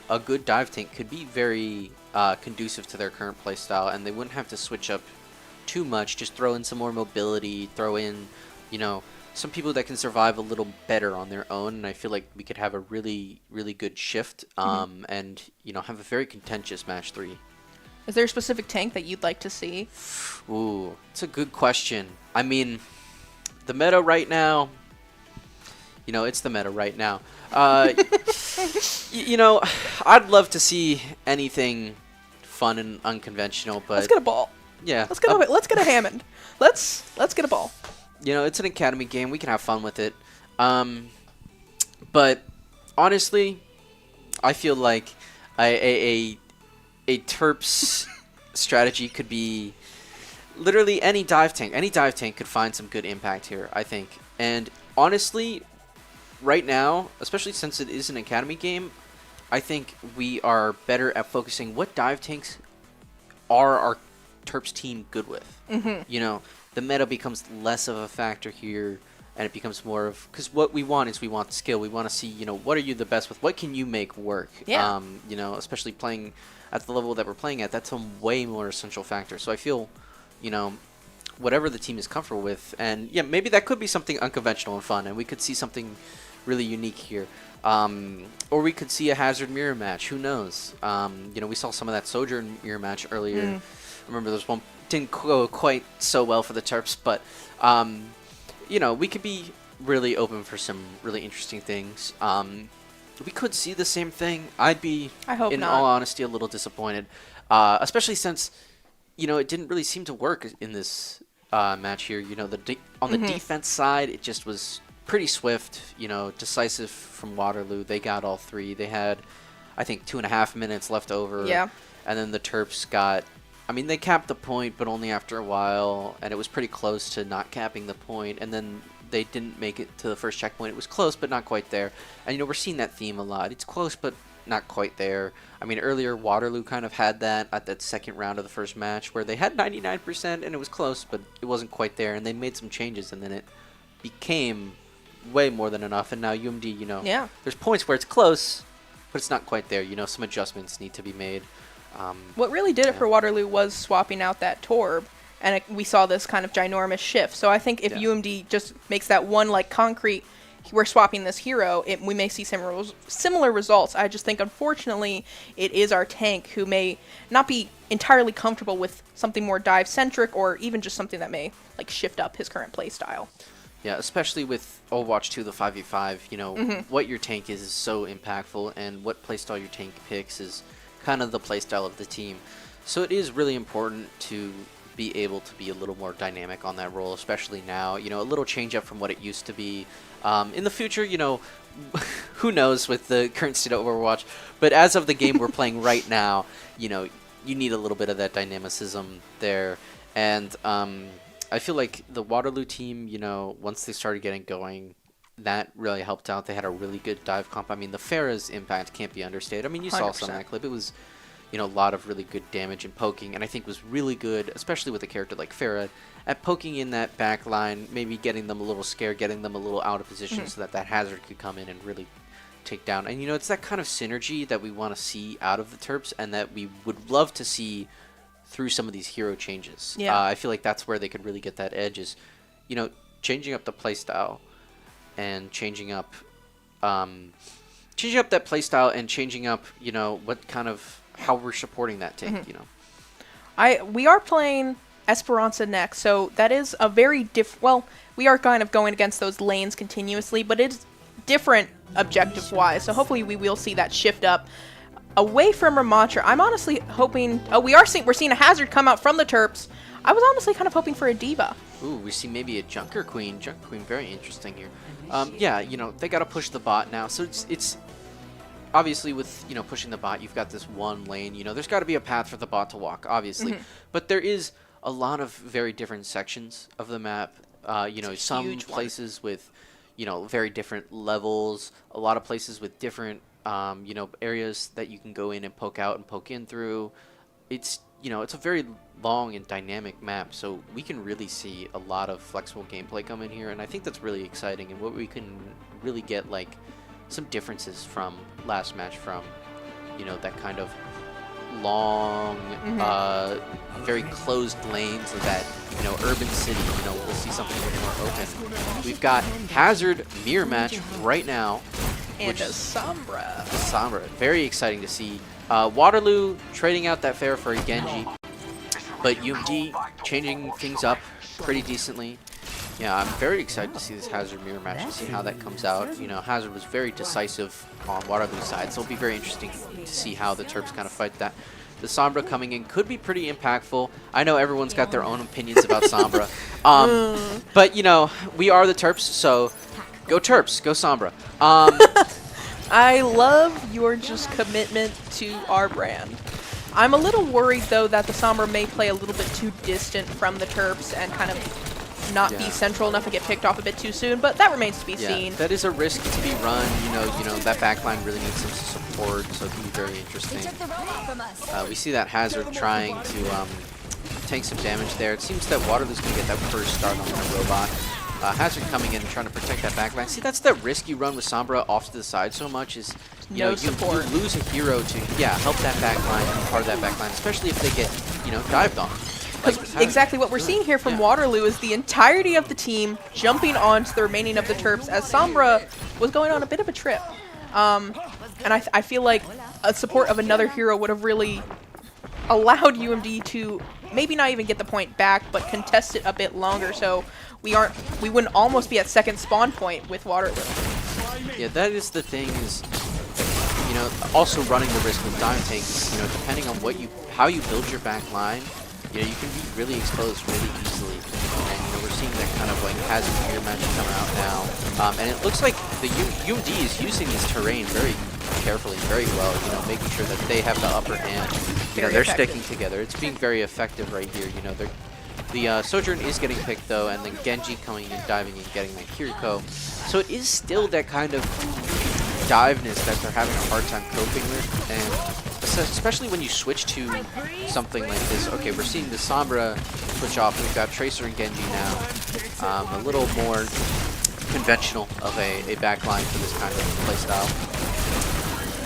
a good dive tank could be very conducive to their current playstyle, and they wouldn't have to switch up too much. Just throw in some more mobility, throw in, you know, some people that can survive a little better on their own, and I feel like we could have a really, really good shift, and, you know, have a very contentious match 3. Is there a specific tank that you'd like to see? Ooh, it's a good question. I mean, the meta right now, you know, it's the meta right now. You know, I'd love to see anything fun and unconventional, but let's get a ball. Yeah, let's get a Hammond. Let's get a ball. You know, it's an academy game. We can have fun with it. But honestly, I feel like a Terps strategy could be literally any dive tank. Any dive tank could find some good impact here, I think. And honestly, right now, especially since it is an academy game, I think we are better at focusing what dive tanks are our Terps team good with. You know, the meta becomes less of a factor here, and it becomes more of, because what we want is we want skill. We want to see, you know, what are you the best with? What can you make work? Yeah. You know, especially playing at the level that we're playing at, that's a way more essential factor. So I feel, you know, whatever the team is comfortable with, and yeah, maybe that could be something unconventional and fun, and we could see something really unique here. Or we could see a Hazard mirror match. Who knows? You know, we saw some of that Sojourn mirror match earlier. I remember there was one didn't go quite so well for the Terps, but you know, we could be really open for some really interesting things. We could see the same thing. I'd be, I hope in not. all honesty, a little disappointed, especially since, you know, it didn't really seem to work in this match here. You know, on the defense side, it just was pretty swift, you know, decisive from Waterloo. They got all 3. They had, I think, 2.5 minutes left over. Yeah. And then the Terps got, I mean, they capped the point, but only after a while, and it was pretty close to not capping the point. And then they didn't make it to the first checkpoint. It was close, but not quite there. And, you know, we're seeing that theme a lot. It's close, but not quite there. I mean, earlier, Waterloo kind of had that at that second round of the first match where they had 99% and it was close, but it wasn't quite there. And they made some changes, and then it became way more than enough. And now UMD, you know, there's points where it's close, but it's not quite there. You know, some adjustments need to be made. What really did it for Waterloo was swapping out that Torb, and we saw this kind of ginormous shift. So I think if UMD just makes that one, like, concrete, we're swapping this hero, we may see similar results. I just think, unfortunately, it is our tank who may not be entirely comfortable with something more dive-centric, or even just something that may, like, shift up his current play style. Yeah, especially with OW2, the 5v5, you know, what your tank is so impactful, and what playstyle your tank picks is kind of the playstyle of the team. So it is really important to be able to be a little more dynamic on that role, especially now. You know, a little change up from what it used to be. In the future, you know, who knows with the current state of Overwatch, but as of the game we're playing right now, you know, you need a little bit of that dynamicism there. And I feel like the Waterloo team, you know, once they started getting going, that really helped out. They had a really good dive comp. I mean, the Pharah's impact can't be understated. I mean, you saw some of that clip. It was, you know, a lot of really good damage and poking, and I think was really good, especially with a character like Pharah, at poking in that back line, maybe getting them a little scared, getting them a little out of position so that that hazard could come in and really take down. And, you know, it's that kind of synergy that we want to see out of the Terps, and that we would love to see through some of these hero changes. Yeah. I feel like that's where they could really get that edge, is, you know, changing up the playstyle and changing up that playstyle and changing up, you know, what kind of, how we're supporting that tank, you know. We are playing Esperanza next, so that is a very well, we are kind of going against those lanes continuously, but it's different objective-wise, so hopefully we will see that shift up away from Ramatra. I'm honestly hoping, we're seeing a hazard come out from the Terps. I was honestly kind of hoping for a Diva. Ooh, we see maybe a Junker Queen. Junker Queen, very interesting here. Yeah, you know, they got to push the bot now. So it's obviously with, you know, pushing the bot, you've got this one lane. You know, there's got to be a path for the bot to walk, obviously. But there is a lot of very different sections of the map. You know, some places with, you know, very different levels. A lot of places with different, you know, areas that you can go in and poke out and poke in through. It's, you know, it's a very long and dynamic map, so we can really see a lot of flexible gameplay come in here, and I think that's really exciting, and what we can really get, like, some differences from last match, from, you know, that kind of long, very closed lanes of that, you know, urban city. You know, we'll see something a little more open. We've got Hazard mirror match right now. And a Sombra. Very exciting to see. Waterloo trading out that Pharah for a Genji, but UMD changing things up pretty decently. Yeah, I'm very excited to see this Hazard mirror match and see how that comes out. You know, Hazard was very decisive on Waterloo's side, so it'll be very interesting to see how the Terps kind of fight that. The Sombra coming in could be pretty impactful. I know everyone's got their own opinions about Sombra, but, you know, we are the Terps, so go Terps, go Sombra. I love your just commitment to our brand. I'm a little worried, though, that the Sombra may play a little bit too distant from the Terps and kind of not be central enough and get picked off a bit too soon, but that remains to be seen. That is a risk to be run. You know that backline really needs some support, so it can be very interesting. We see that Hazard trying to take some damage there. It seems that Waterloo's going to get that first start on that robot. Hazard coming in and trying to protect that backline. See, that's the risk you run with Sombra off to the side so much, is, you know, you lose a hero to, help that backline, part of that backline, especially if they get, you know, dived on. Exactly what we're seeing here from Waterloo is the entirety of the team jumping onto the remaining of the Terps, as Sombra was going on a bit of a trip. And I feel like a support of another hero would have really allowed UMD to maybe not even get the point back, but contest it a bit longer, so we wouldn't almost be at second spawn point with Waterloo. Yeah, that is the thing is, you know, also running the risk with dive tanks, you know, depending on how you build your back line, you know, you can be really exposed really easily. And, you know, we're seeing that kind of like hazard gear match coming out now. And it looks like the UMD is using this terrain very carefully, very well, you know, making sure that they have the upper hand. You know, they're sticking together. It's being very effective right here. You know, the Sojourn is getting picked though, and then Genji coming and diving and getting that Kiriko. So it is still that kind of diveness that they're having a hard time coping with, and especially when you switch to something like this. Okay, we're seeing the Sombra switch off. We've got Tracer and Genji now. A little more conventional of a backline for this kind of playstyle.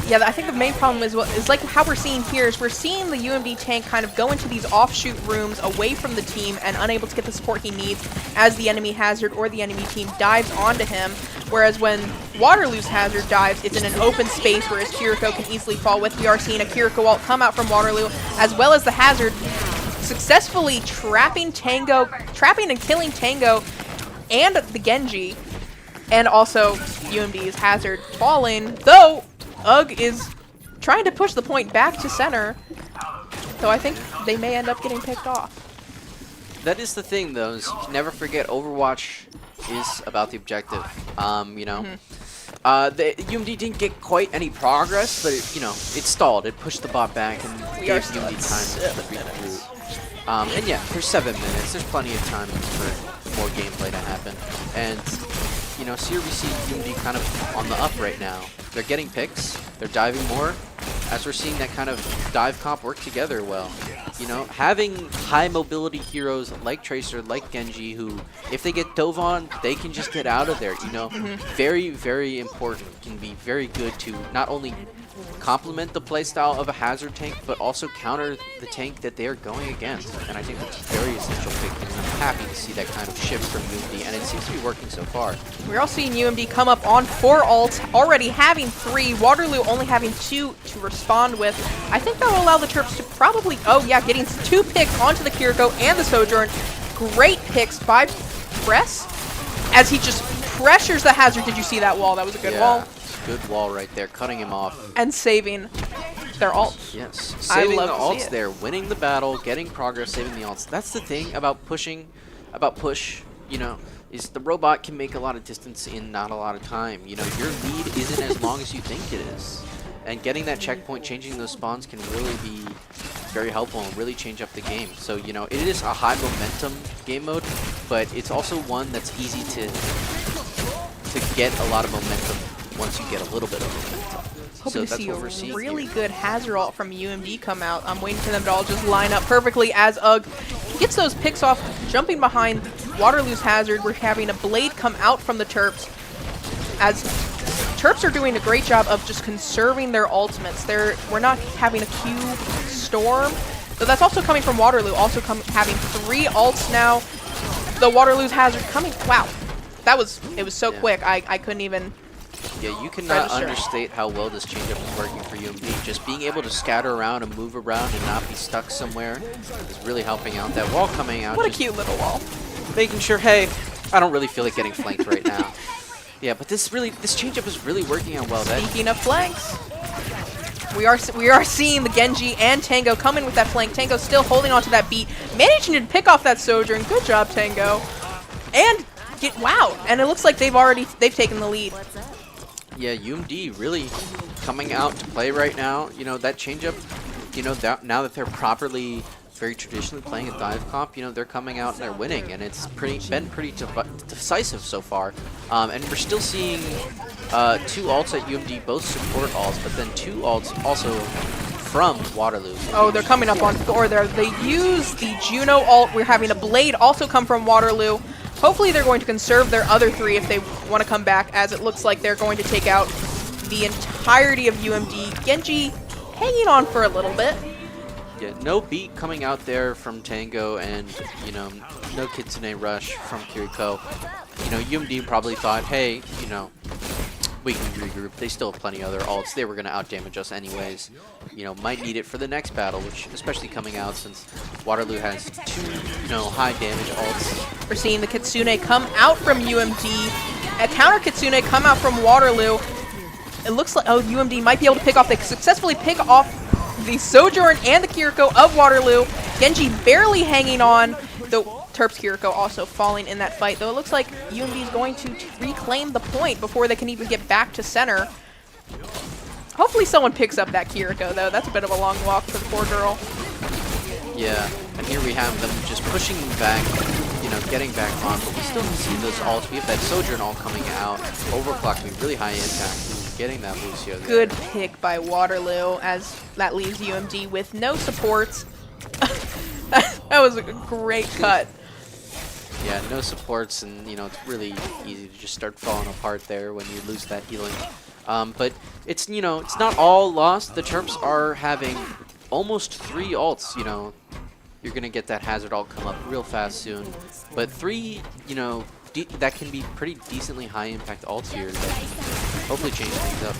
Yeah, I think the main problem is like how we're seeing here is we're seeing the UMD tank kind of go into these offshoot rooms away from the team and unable to get the support he needs as the enemy hazard or the enemy team dives onto him. Whereas when Waterloo's hazard dives, it's in an open space where his Kiriko can easily fall with. We are seeing a Kiriko ult come out from Waterloo, as well as the hazard successfully trapping and killing Tango and the Genji, and also UMD's hazard falling, though UG is trying to push the point back to center, so I think they may end up getting picked off. That is the thing, though, is never forget Overwatch is about the objective. You know, the UMD didn't get quite any progress, but it, you know, it stalled. It pushed the bot back and gave UMD time to regroup. And yeah, there's 7 minutes. There's plenty of time for more gameplay to happen. And you know, here we see UMD kind of on the up right now. They're getting picks, they're diving more, as we're seeing that kind of dive comp work together well. You know, having high mobility heroes like Tracer, like Genji, who, if they get dove on, they can just get out of there, you know. Very, very important. Can be very good to not only complement the playstyle of a hazard tank, but also counter the tank that they are going against. And I think that's a very essential pick, and I'm happy to see that kind of shift from UMD, and it seems to be working so far. We're all seeing UMD come up on 4 ults, already having 3, Waterloo only having 2 to respond with. I think that will allow the Terps to probably, oh yeah, getting 2 picks onto the Kiriko and the Sojourn. Great picks by Press, as he just pressures the hazard. Did you see that wall? That was a good wall. Good wall right there, cutting him off. And saving their ults. Yes, saving the ults there, winning the battle, getting progress, saving the ults. That's the thing about push, you know, is the robot can make a lot of distance in not a lot of time. You know, your lead isn't as long as you think it is. And getting that checkpoint, changing those spawns can really be very helpful and really change up the game. So, you know, it is a high momentum game mode, but it's also one that's easy to get a lot of momentum once you get a little bit of momentum. Hoping to see a really good hazard ult from UMD come out. I'm waiting for them to all just line up perfectly as UG gets those picks off, jumping behind Waterloo's hazard. We're having a blade come out from the Terps, as Terps are doing a great job of just conserving their ultimates. We're not having a Q storm, so that's also coming from Waterloo, also having 3 ults now. The Waterloo's hazard coming, wow, it was so quick, I couldn't even. Yeah, you cannot understate how well this changeup is working for UMD. Just being able to scatter around and move around and not be stuck somewhere is really helping out. That wall coming out. What a cute little wall. Making sure, hey, I don't really feel like getting flanked right now. Yeah, but this changeup is really working out well. Speaking of flanks, we are seeing the Genji and Tango coming with that flank. Tango still holding onto that beat, managing to pick off that Sojourn. Good job, Tango. And wow, and it looks like they've taken the lead. Yeah, UMD really coming out to play right now. You know, that changeup, you know, now that they're properly, very traditionally playing a dive comp, you know, they're coming out and they're winning, and it's been pretty decisive so far. And we're still seeing 2 ults at UMD, both support ults, but then 2 ults also from Waterloo. Oh, they're coming up on 4 there. They use the Juno ult. We're having a blade also come from Waterloo. Hopefully they're going to conserve their other 3 if they want to come back, as it looks like they're going to take out the entirety of UMD. Genji hanging on for a little bit. Yeah, no beat coming out there from Tango, and, you know, no Kitsune rush from Kiriko. You know, UMD probably thought, hey, you know, we can regroup. They still have plenty of other alts. They were going to outdamage us anyways. You know, might need it for the next battle, which especially coming out since Waterloo has 2, you know, high damage alts. We're seeing the Kitsune come out from UMD. A counter Kitsune come out from Waterloo. It looks like, oh, UMD might be able to pick off, they successfully pick off the Sojourn and the Kiriko of Waterloo. Genji barely hanging on, though Terps Kiriko also falling in that fight, though it looks like UMD is going to reclaim the point before they can even get back to center. Hopefully someone picks up that Kiriko, though. That's a bit of a long walk for the poor girl. Yeah, and here we have them just pushing back, you know, getting back on, but we still see those ults. We have that Sojourn ult coming out, overclock being really high impact, getting that Lucio there. Good pick by Waterloo, as that leaves UMD with no supports. That was a great cut. Yeah, no supports, and you know, it's really easy to just start falling apart there when you lose that healing. But it's, you know, it's not all lost. The Terps are having almost 3 ults, you know. You're gonna get that hazard ult come up real fast soon. But 3, you know, that can be pretty decently high impact ults here that hopefully change things up.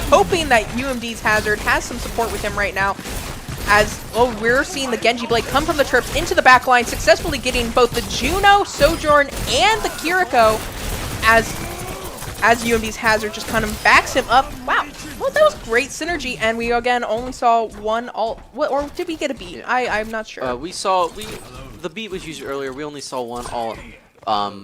Hoping that UMD's hazard has some support with him right now. As, oh, we're seeing the Genji Blade come from the Terps into the back line, successfully getting both the Juno, Sojourn, and the Kiriko as UMD's hazard just kind of backs him up. Wow, well, that was great synergy, and we again only saw 1 ult. What, or did we get a beat? Yeah. I'm not sure. The beat was used earlier. We only saw 1 ult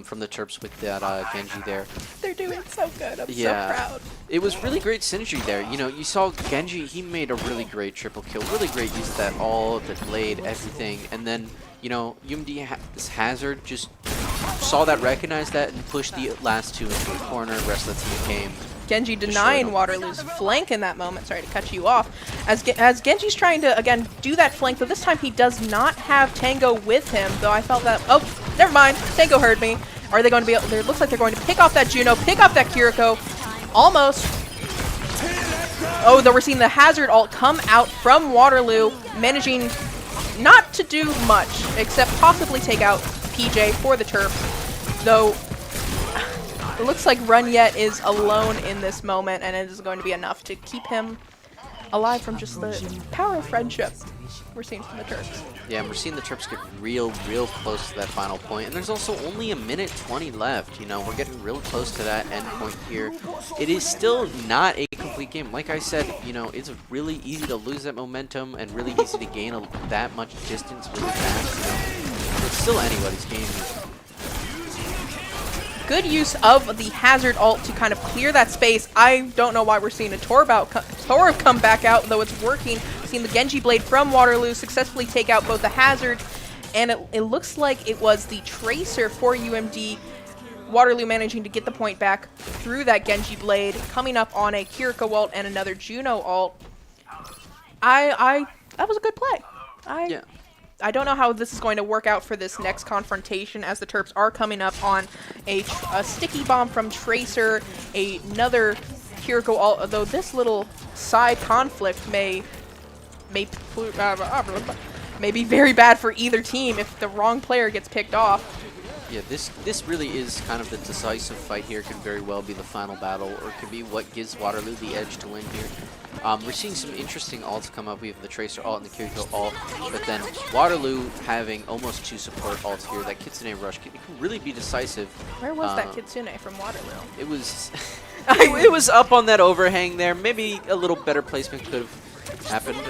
from the Terps with that Genji there. They're doing so good. I'm so proud. It was really great synergy there. You know, you saw Genji, he made a really great triple kill, really great use of that ult, the blade, everything. And then, you know, UMD's hazard just saw that, recognized that, and pushed the last 2 into the corner. The rest of the team came. Genji denying Waterloo's flank in that moment. Sorry to cut you off. As Genji's trying to, again, do that flank, but this time he does not have Tango with him, though I felt that... Oh, never mind. Tango heard me. Are they going to be able... It looks like they're going to pick off that Juno, pick off that Kiriko. Almost. Oh, though we're seeing the hazard ult come out from Waterloo, managing not to do much, except possibly take out PJ for the Terps, though... It looks like Run Yet is alone in this moment, and it is going to be enough to keep him alive from just the power of friendship we're seeing from the Terps. Yeah, and we're seeing the Terps get real close to that final point, and there's also only 1:20 left. You know, we're getting real close to that end point here. It is still not a complete game. Like I said, you know, it's really easy to lose that momentum and really easy to gain that much distance really fast. You know, it's still anybody's game. Good use of the hazard ult to kind of clear that space. I don't know why we're seeing a Torb come back out, though it's working. We've seen the Genji Blade from Waterloo successfully take out both the hazard, and it looks like it was the Tracer for UMD. Waterloo managing to get the point back through that Genji Blade, coming up on a Kiriko ult and another Juno ult. That was a good play. Yeah. I don't know how this is going to work out for this next confrontation, as the Terps are coming up on a sticky bomb from Tracer, another Kiriko ult, although this little side conflict may be very bad for either team if the wrong player gets picked off. Yeah, this really is kind of the decisive fight here. Could very well be the final battle, or it could be what gives Waterloo the edge to win here. We're seeing some interesting ults come up. We have the Tracer ult and the Kiriko ult, but then Waterloo having almost 2 support ults here. That Kitsune rush can really be decisive. Where was that Kitsune from Waterloo? It was it was up on that overhang there. Maybe a little better placement could have happened.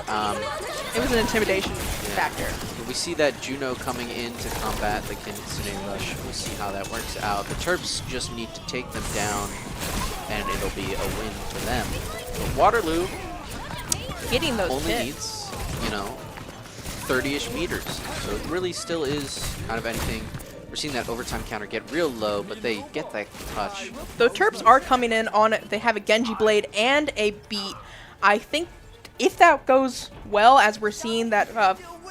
It was an intimidation factor. We see that Juno coming in to combat the Kitsune rush. We'll see how that works out. The Terps just need to take them down, and it'll be a win for them. But Waterloo getting those only hits. needs, you know, 30-ish meters. So it really still is kind of anything. We're seeing that overtime counter get real low, but they get that touch. The Terps are coming in on it. They have a Genji Blade and a beat. I think if that goes well, as we're seeing that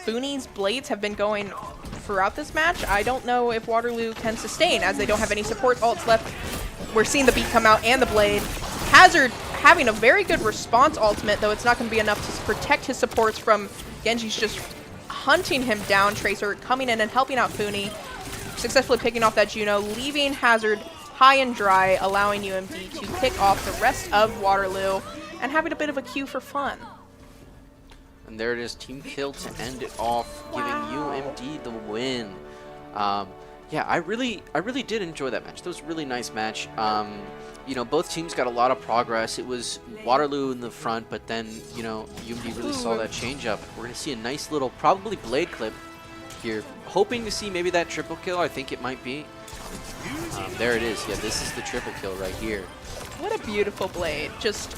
Funi's blades have been going throughout this match, I don't know if Waterloo can sustain, as they don't have any support ults left. We're seeing the beat come out and the blade. Hazard having a very good response ultimate, though it's not going to be enough to protect his supports from Genji's just hunting him down. Tracer coming in and helping out Funi, successfully picking off that Juno, leaving Hazard high and dry, allowing UMD to pick off the rest of Waterloo and having a bit of a queue for fun. And there it is, team kill to end it off, giving UMD the win. Yeah, I really did enjoy that match. That was a really nice match. You know, both teams got a lot of progress. It was Waterloo in the front, but then, you know, UMD really saw that change up. We're going to see a nice little, probably blade clip here. Hoping to see maybe that triple kill. I think it might be. There it is. Yeah, this is the triple kill right here. What a beautiful blade. Just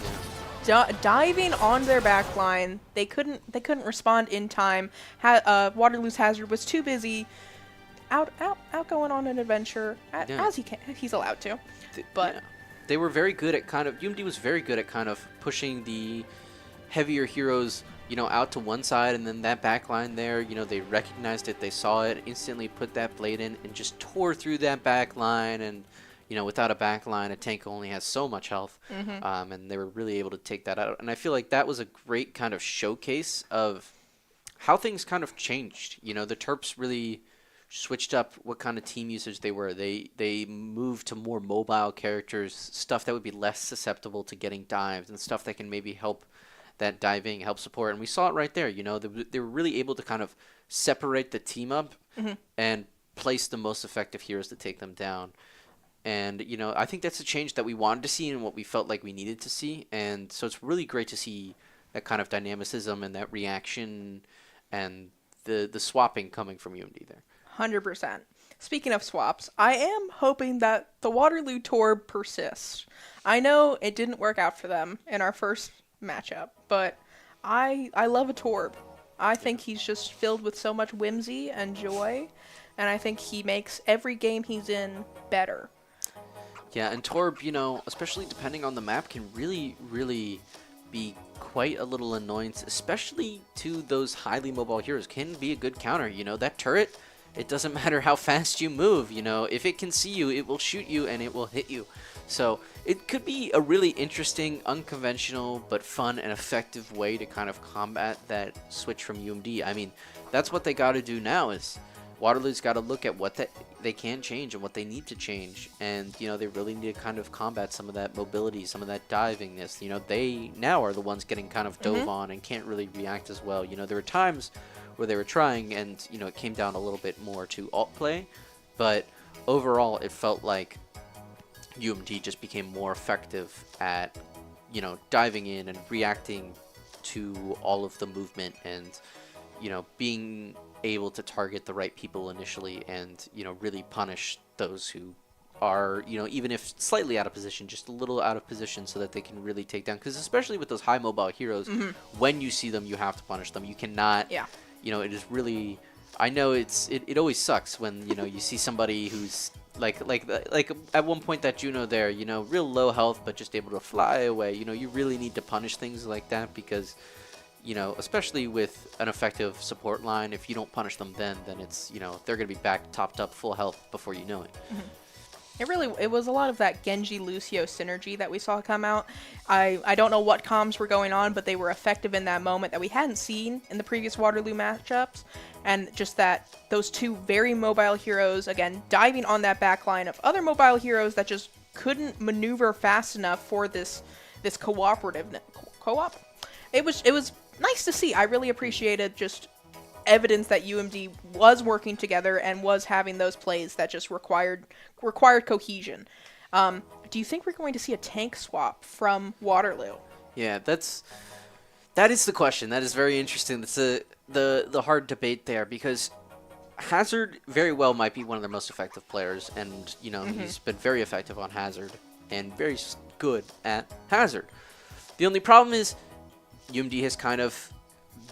diving on their back line. They couldn't respond in time. Waterloo's Hazard was too busy out going on an adventure as he's allowed to. But yeah. They were very good at UMD was very good at kind of pushing the heavier heroes, you know, out to one side, and then that back line there, you know, they recognized it, they saw it, instantly put that blade in and just tore through that back line. And, you know, without a back line, a tank only has so much health, and they were really able to take that out. And I feel like that was a great kind of showcase of how things kind of changed. You know, the Terps really switched up what kind of team usage they were. They moved to more mobile characters, stuff that would be less susceptible to getting dived, and stuff that can maybe help that diving, help support. And we saw it right there. You know, they were really able to kind of separate the team up and place the most effective heroes to take them down. And, you know, I think that's a change that we wanted to see and what we felt like we needed to see. And so it's really great to see that kind of dynamicism and that reaction and the swapping coming from UMD there. 100%. Speaking of swaps, I am hoping that the Waterloo Torb persists. I know it didn't work out for them in our first matchup, but I love a Torb. I think he's just filled with so much whimsy and joy, and I think he makes every game he's in better. Yeah, and Torb, you know, especially depending on the map, can really, really be quite a little annoyance, especially to those highly mobile heroes. Can be a good counter. You know, that turret, it doesn't matter how fast you move. You know, if it can see you, it will shoot you and it will hit you. So it could be a really interesting, unconventional, but fun and effective way to kind of combat that switch from UMD. I mean, that's what they got to do now is Waterloo's got to look at what they can change and what they need to change. And, you know, they really need to kind of combat some of that mobility, some of that divingness. You know, they now are the ones getting kind of dove on and can't really react as well. You know, there were times where they were trying and, you know, it came down a little bit more to alt play. But overall, it felt like UMD just became more effective at, you know, diving in and reacting to all of the movement and, you know, being able to target the right people initially and, you know, really punish those who are, you know, even if slightly out of position, just a little out of position so that they can really take down. Because especially with those high mobile heroes, when you see them, you have to punish them. You cannot, you know, it is really, I know it always sucks when, you know, you see somebody who's like at one point that Juno there, you know, real low health, but just able to fly away. You know, you really need to punish things like that because, you know, especially with an effective support line, if you don't punish them then it's, you know, they're going to be back topped up full health before you know it. It was a lot of that Genji Lucio synergy that we saw come out. I don't know what comms were going on, but they were effective in that moment that we hadn't seen in the previous Waterloo matchups. And just that those two very mobile heroes, again, diving on that back line of other mobile heroes that just couldn't maneuver fast enough for this cooperative co-op. It was nice to see. I really appreciated just evidence that UMD was working together and was having those plays that just required cohesion. Do you think we're going to see a tank swap from Waterloo? Yeah, that is the question. That is very interesting. That's the hard debate there because Hazard very well might be one of their most effective players, and, you know, he's been very effective on Hazard and very good at Hazard. The only problem is UMD has kind of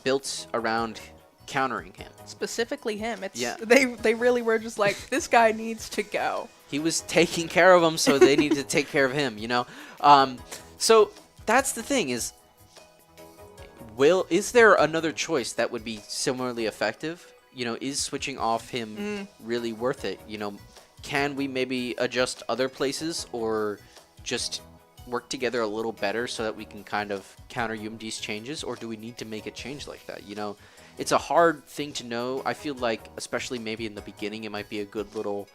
built around countering him. Specifically him. They really were just like, this guy needs to go. He was taking care of them, so they needed to take care of him, you know? So that's the thing is there another choice that would be similarly effective? You know, is switching off him really worth it? You know, can we maybe adjust other places or just work together a little better so that we can kind of counter UMD's changes, or do we need to make a change like that? You know, it's a hard thing to know. I feel like, especially maybe in the beginning, it might be a good little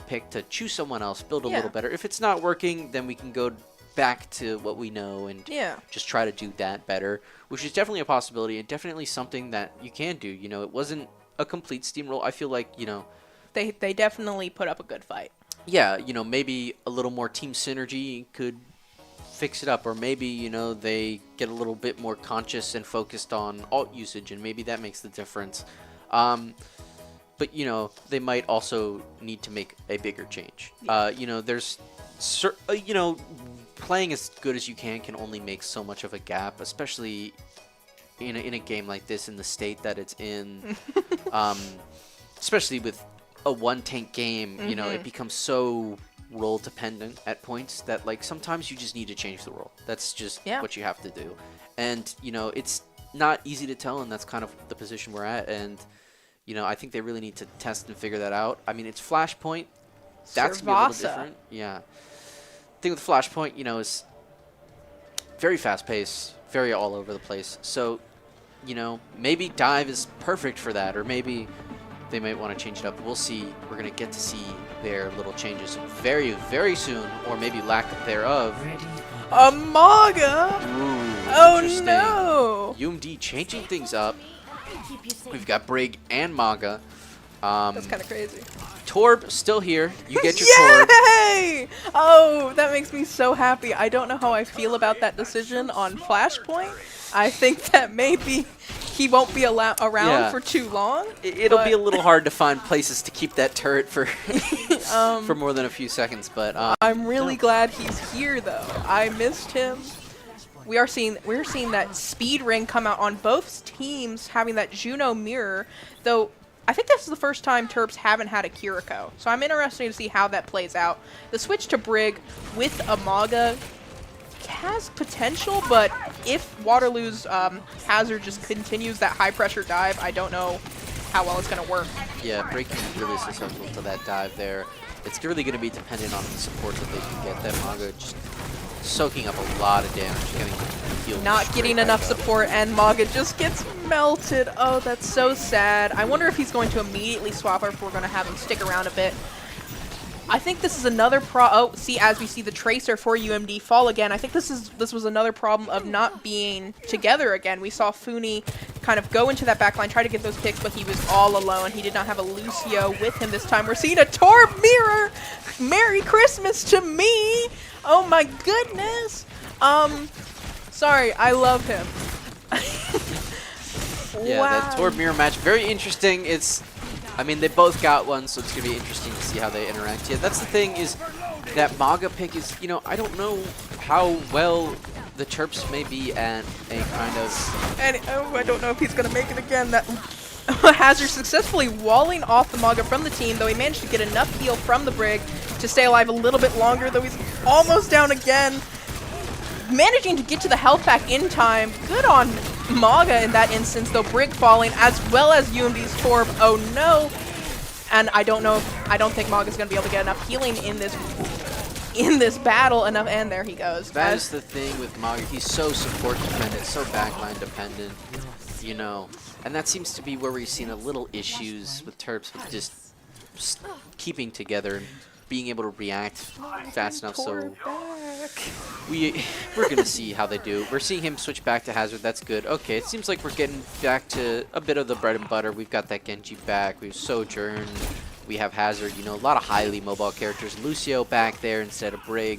pick to choose someone else, build a Yeah. little better. If it's not working, then we can go back to what we know and Yeah. just try to do that better, which is definitely a possibility and definitely something that you can do. You know, it wasn't a complete steamroll. I feel like, you know, They definitely put up a good fight. yeah, you know, maybe a little more team synergy could fix it up, or maybe, you know, they get a little bit more conscious and focused on alt usage, and maybe that makes the difference. But, you know, they might also need to make a bigger change. You know, there's, you know, playing as good as you can only make so much of a gap, especially in a game like this, in the state that it's in. Especially with a one-tank game, you know, it becomes so role dependent at points that, like, sometimes you just need to change the role. That's just what you have to do. And, you know, it's not easy to tell, and that's kind of the position we're at. And, you know, I think they really need to test and figure that out. I mean, it's Flashpoint. That's going to be a little different. Yeah. The thing with Flashpoint, you know, is very fast-paced, very all over the place. So, you know, maybe Dive is perfect for that, or maybe they might want to change it up. We'll see. We're going to get to see their little changes very, very soon, or maybe lack thereof. Amaga! Ooh, Oh interesting. no! UMD changing things up. We've got Brig and Maga. That's kind of crazy. Torb still here. You get your Torb. Yay! Oh, that makes me so happy. I don't know how I feel about that decision on Flashpoint. I think that maybe he won't be around for too long. It'll be a little hard to find places to keep that turret for for more than a few seconds, but I'm really glad he's here though. I missed him. We're seeing that speed ring come out on both teams, having that Juno mirror. Though I think this is the first time Terps haven't had a Kiriko, so I'm interested to see how that plays out. The switch to Brig with Amaga has potential, but if Waterloo's hazard just continues that high pressure dive, I don't know how well it's going to work. Yeah, breaking really susceptible to that dive there. It's really going to be dependent on the support that they can get. That Maga just soaking up a lot of damage, getting healed. Not getting enough support, and Maga just gets melted. Oh, that's so sad. I wonder if he's going to immediately swap or if we're going to have him stick around a bit. I think this is another as we see the Tracer for UMD fall again, I think this was another problem of not being together again. We saw Funi kind of go into that backline, try to get those picks, but he was all alone. He did not have a Lucio with him this time. We're seeing a Torb mirror! Merry Christmas to me! Oh my goodness! Sorry, I love him. Yeah, wow. that Torb mirror match, very interesting. I mean, they both got one, so it's going to be interesting to see how they interact. Yeah, that's the thing, is that Maga pick is, you know, I don't know how well the Terps may be at a kind of... And I don't know if he's going to make it again. That Hazard successfully walling off the Maga from the team, though he managed to get enough heal from the Brig to stay alive a little bit longer, though he's almost down again. Managing to get to the health pack in time. Good on Maga in that instance, though Brig falling, as well as UMD's Torb. Oh no! And I don't think Maga's gonna be able to get enough healing in this battle enough, and there he goes. That is the thing with Maga. He's so support dependent, so backline dependent, you know. And that seems to be where we've seen a little issues with Terps, with just keeping together and being able to react fast enough. So we're gonna see how they do. We're seeing him switch back to Hazard. That's good. Okay, it seems like we're getting back to a bit of the bread and butter. We've got that Genji back. We have Sojourn. We have Hazard. You know, a lot of highly mobile characters. Lucio back there instead of Brig.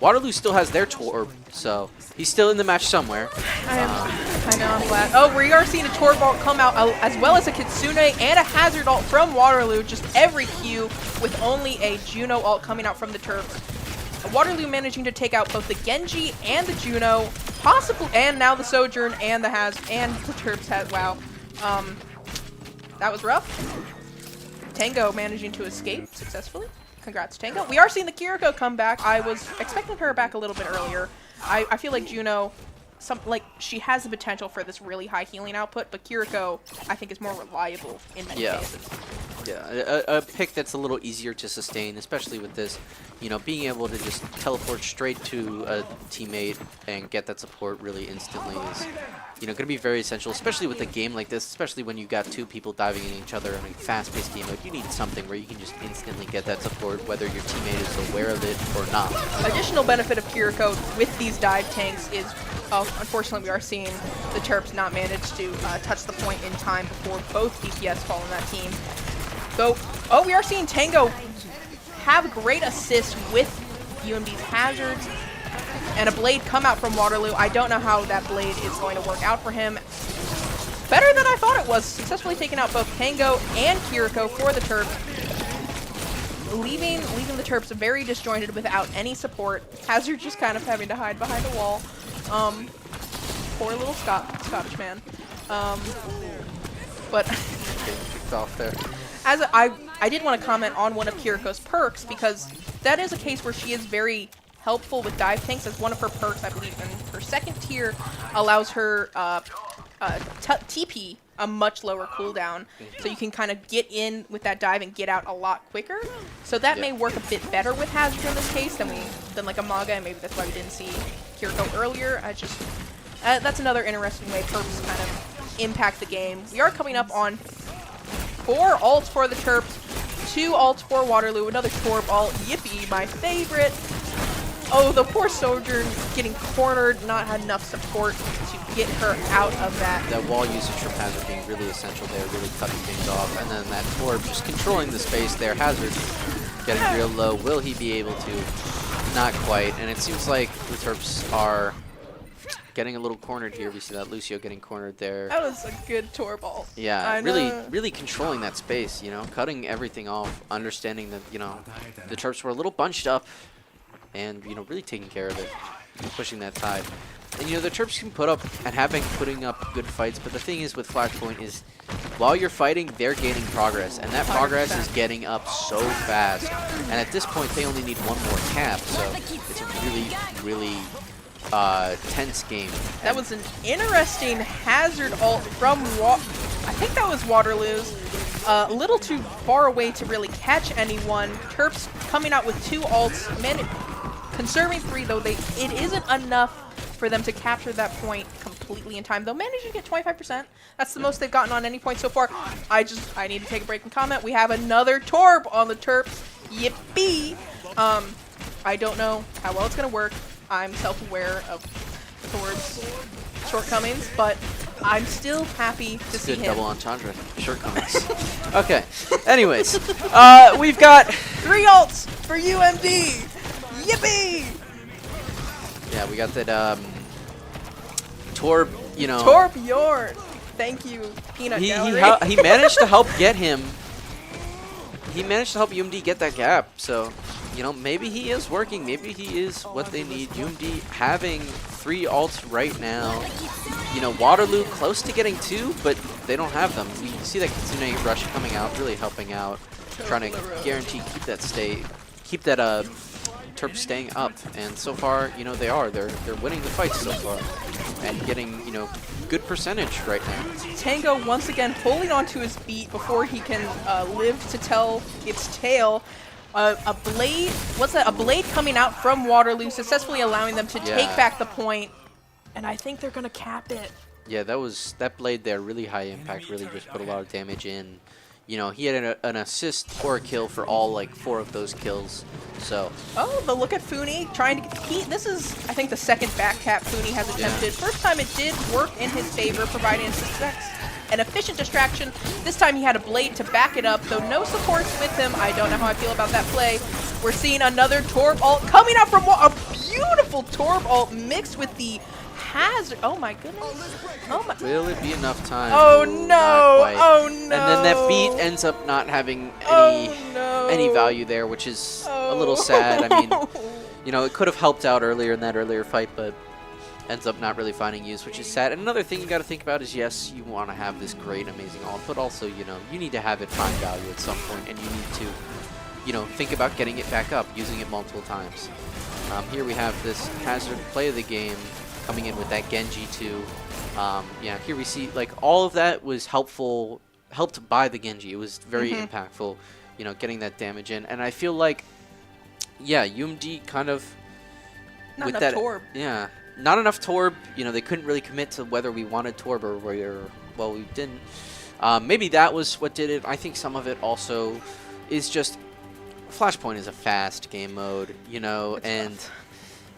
Waterloo still has their Torb, so he's still in the match somewhere. I'm glad. Oh, we are seeing a Torb ult come out, as well as a Kitsune and a Hazard ult from Waterloo. Just every queue with only a Juno ult coming out from the Terps. Waterloo managing to take out both the Genji and the Juno, possibly, and now the Sojourn and the Terps has. Wow, that was rough. Tango managing to escape successfully. Congrats, Tango. We are seeing the Kiriko come back. I was expecting her back a little bit earlier. I feel like Juno, she has the potential for this really high healing output, but Kiriko, I think, is more reliable in many cases. Yeah, a pick that's a little easier to sustain, especially with this, you know, being able to just teleport straight to a teammate and get that support really instantly is, you know, going to be very essential, especially with a game like this, especially when you got two people diving in each other in a fast-paced game mode. You need something where you can just instantly get that support, whether your teammate is aware of it or not. Additional benefit of Kiriko with these dive tanks is, unfortunately, we are seeing the Terps not manage to touch the point in time before both DPS fall on that team. Though, we are seeing Tango have great assist with UMD's hazards and a blade come out from Waterloo. I don't know how that blade is going to work out for him. Better than I thought it was. Successfully taking out both Tango and Kiriko for the Terps. Leaving the Terps very disjointed without any support. Hazard just kind of having to hide behind a wall. Poor little Scottish man. But Kicked off there. as I did want to comment on one of Kiriko's perks, because that is a case where she is very helpful with dive tanks, as one of her perks, I believe, in her second tier, allows her TP a much lower cooldown, so you can kind of get in with that dive and get out a lot quicker. So that may work a bit better with Hazard in this case than like a Maga, and maybe that's why we didn't see Kiriko earlier. That's another interesting way perks kind of impact the game. We are coming up on 4 ults for the Terps, 2 ults for Waterloo, another Torb ult. Yippee, my favorite. Oh, the poor Sojourn getting cornered, not had enough support to get her out of that. That wall usage from Hazard being really essential there, really cutting things off. And then that Torb just controlling the space there. Hazard getting real low. Will he be able to? Not quite. And it seems like the Terps are getting a little cornered here. We see that Lucio getting cornered there. That was a good Torb ult. Yeah, really controlling that space, you know, cutting everything off, understanding that, you know, the Terps were a little bunched up and, you know, really taking care of it, pushing that tide. And, you know, the Terps can put up and have been putting up good fights, but the thing is with Flashpoint is while you're fighting, they're gaining progress, and that progress is getting up so fast. And at this point, they only need one more cap, so it's a really tense game. That was an interesting Hazard ult from I think that was Waterloo's. A little too far away to really catch anyone. Terps coming out with 2 ults, conserving 3 though. It isn't enough for them to capture that point completely in time. They'll manage to get 25%. That's the most they've gotten on any point so far. I need to take a break and comment. We have another Torb on the Terps. Yippee! I don't know how well it's gonna work. I'm self-aware of Torb's shortcomings, but I'm still happy to see him. Good double entendre shortcomings. Okay. Anyways, we've got 3 ults for UMD. Yippee! Yeah, we got that Torb. You know, Torb yours. Thank you, Peanut Gallery. He managed to help get him. He managed to help UMD get that gap. So, you know, maybe he is working. Maybe he is what they need. UMD having 3 ults right now. You know, Waterloo close to getting 2, but they don't have them. We see that Kitsune rush coming out, really helping out, trying to guarantee keep that Terps staying up. And so far, you know, they're winning the fights so far and getting, you know, good percentage right now. Tango once again holding onto his feet before he can live to tell its tale. A blade, a blade coming out from Waterloo, successfully allowing them to take back the point, and I think they're gonna cap it. Yeah, that blade there, really high impact, really just put a lot of damage in. You know, he had an assist or a kill for all, like, 4 of those kills, so. Oh, the look at Funi trying to get, this is, I think, the second back cap Funi has attempted. First time it did work in his favor, providing an efficient distraction. This time he had a blade to back it up, though no supports with him. I don't know how I feel about that play. We're seeing another Torb ult coming out from a beautiful Torb ult mixed with the Hazard. Oh my goodness. Oh my. Will it be enough time? Oh no. Oh no. And then that beat ends up not having any value there, which is a little sad. I mean, you know, it could have helped out earlier in that earlier fight, but ends up not really finding use, which is sad. And another thing you got to think about is, yes, you want to have this great, amazing ult, but also, you know, you need to have it find value at some point, and you need to, you know, think about getting it back up, using it multiple times. Here we have this Hazard play of the game coming in with that Genji too. Yeah, here we see, like, all of that was helpful helped by the Genji. It was very impactful, you know, getting that damage in. And I feel like, yeah, UMD kind of Not with enough that, Torb. yeah, not enough Torb. You know, they couldn't really commit to whether we wanted Torb or well, we didn't. Maybe that was what did it. I think some of it also is just Flashpoint is a fast game mode, you know, and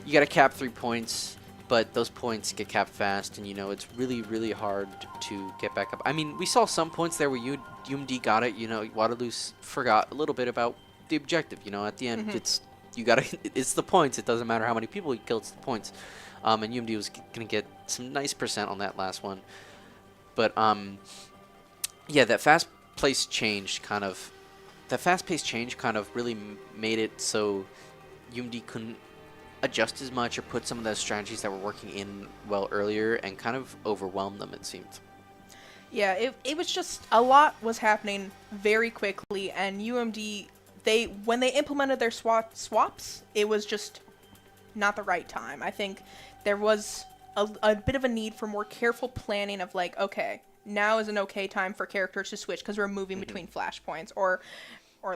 you got to cap 3 points, but those points get capped fast, and, you know, it's really, really hard to get back up. I mean, we saw some points there where UMD got it, you know, Waterloo forgot a little bit about the objective, you know, at the end, it's the points. It doesn't matter how many people you kill, it's the points. And UMD was going to get some nice percent on that last one. But, yeah, that fast-paced change kind of really made it so UMD couldn't adjust as much or put some of those strategies that were working in well earlier and kind of overwhelm them, it seemed. Yeah, it was just a lot was happening very quickly, and UMD, when they implemented their swaps, it was just not the right time. I think there was a bit of a need for more careful planning of like, okay, now is an okay time for characters to switch because we're moving between flashpoints, or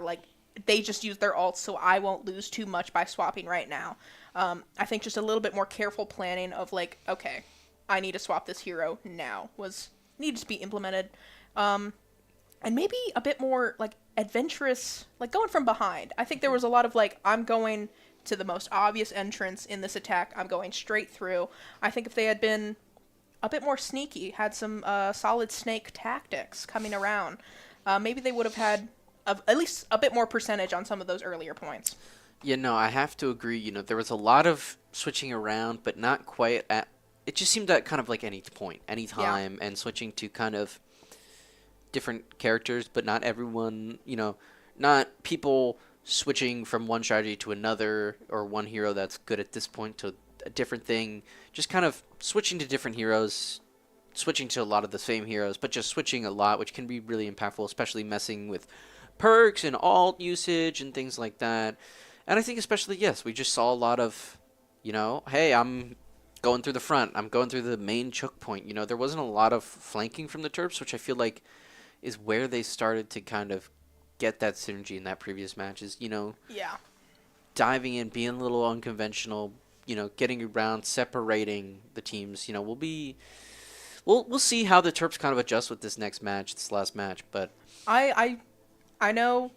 like they just use their ults, so I won't lose too much by swapping right now. I think just a little bit more careful planning of like, okay, I need to swap this hero now needed to be implemented. And maybe a bit more like adventurous, like going from behind. I think there was a lot of like, I'm going to the most obvious entrance in this attack, I'm going straight through. I think if they had been a bit more sneaky, had some solid snake tactics coming around, maybe they would have had at least a bit more percentage on some of those earlier points. Yeah, no, I have to agree. You know, there was a lot of switching around, but not quite at... It just seemed at kind of like any point, any time, and switching to kind of different characters, but not everyone, you know, not people switching from one strategy to another, or one hero that's good at this point to a different thing. Just kind of switching to different heroes, switching to a lot of the same heroes, but just switching a lot, which can be really impactful, especially messing with perks and alt usage and things like that. And I think especially, yes, we just saw a lot of, you know, hey, I'm going through the front, I'm going through the main choke point. You know, there wasn't a lot of flanking from the Terps, which I feel like is where they started to kind of get that synergy in that previous matches, you know. Yeah. Diving in, being a little unconventional, you know, getting around, separating the teams. You know, we'll see how the Terps kind of adjust with this next match, this last match, but I know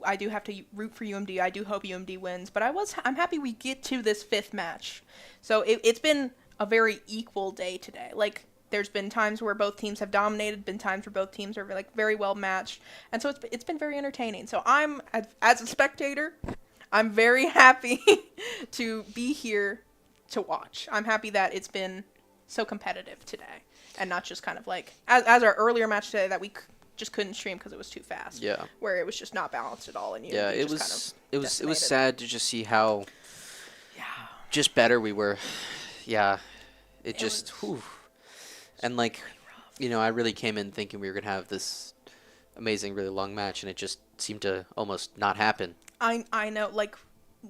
I do have to root for UMD. I do hope UMD wins, but I'm happy we get to this 5th match. So it's been a very equal day today. Like, there's been times where both teams have dominated, been times where both teams are like very well matched, and so it's been very entertaining. So I'm, as a spectator, I'm very happy to be here to watch. I'm happy that it's been so competitive today, and not just kind of like as our earlier match today that we just couldn't stream because it was too fast. Yeah. Where it was just not balanced at all, and yeah, it was kind of it was sad to just see how just better we were. Yeah, it just whew. And like, you know, I really came in thinking we were gonna have this amazing, really long match, and it just seemed to almost not happen. I know, like,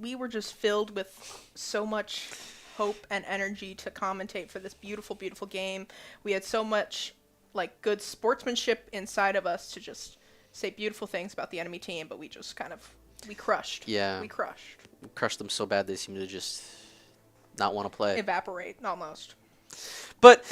we were just filled with so much hope and energy to commentate for this beautiful, beautiful game. We had so much, like, good sportsmanship inside of us to just say beautiful things about the enemy team, but we just kind of, we crushed. Yeah. We crushed. We crushed them so bad they seemed to just not want to play. Evaporate, almost. But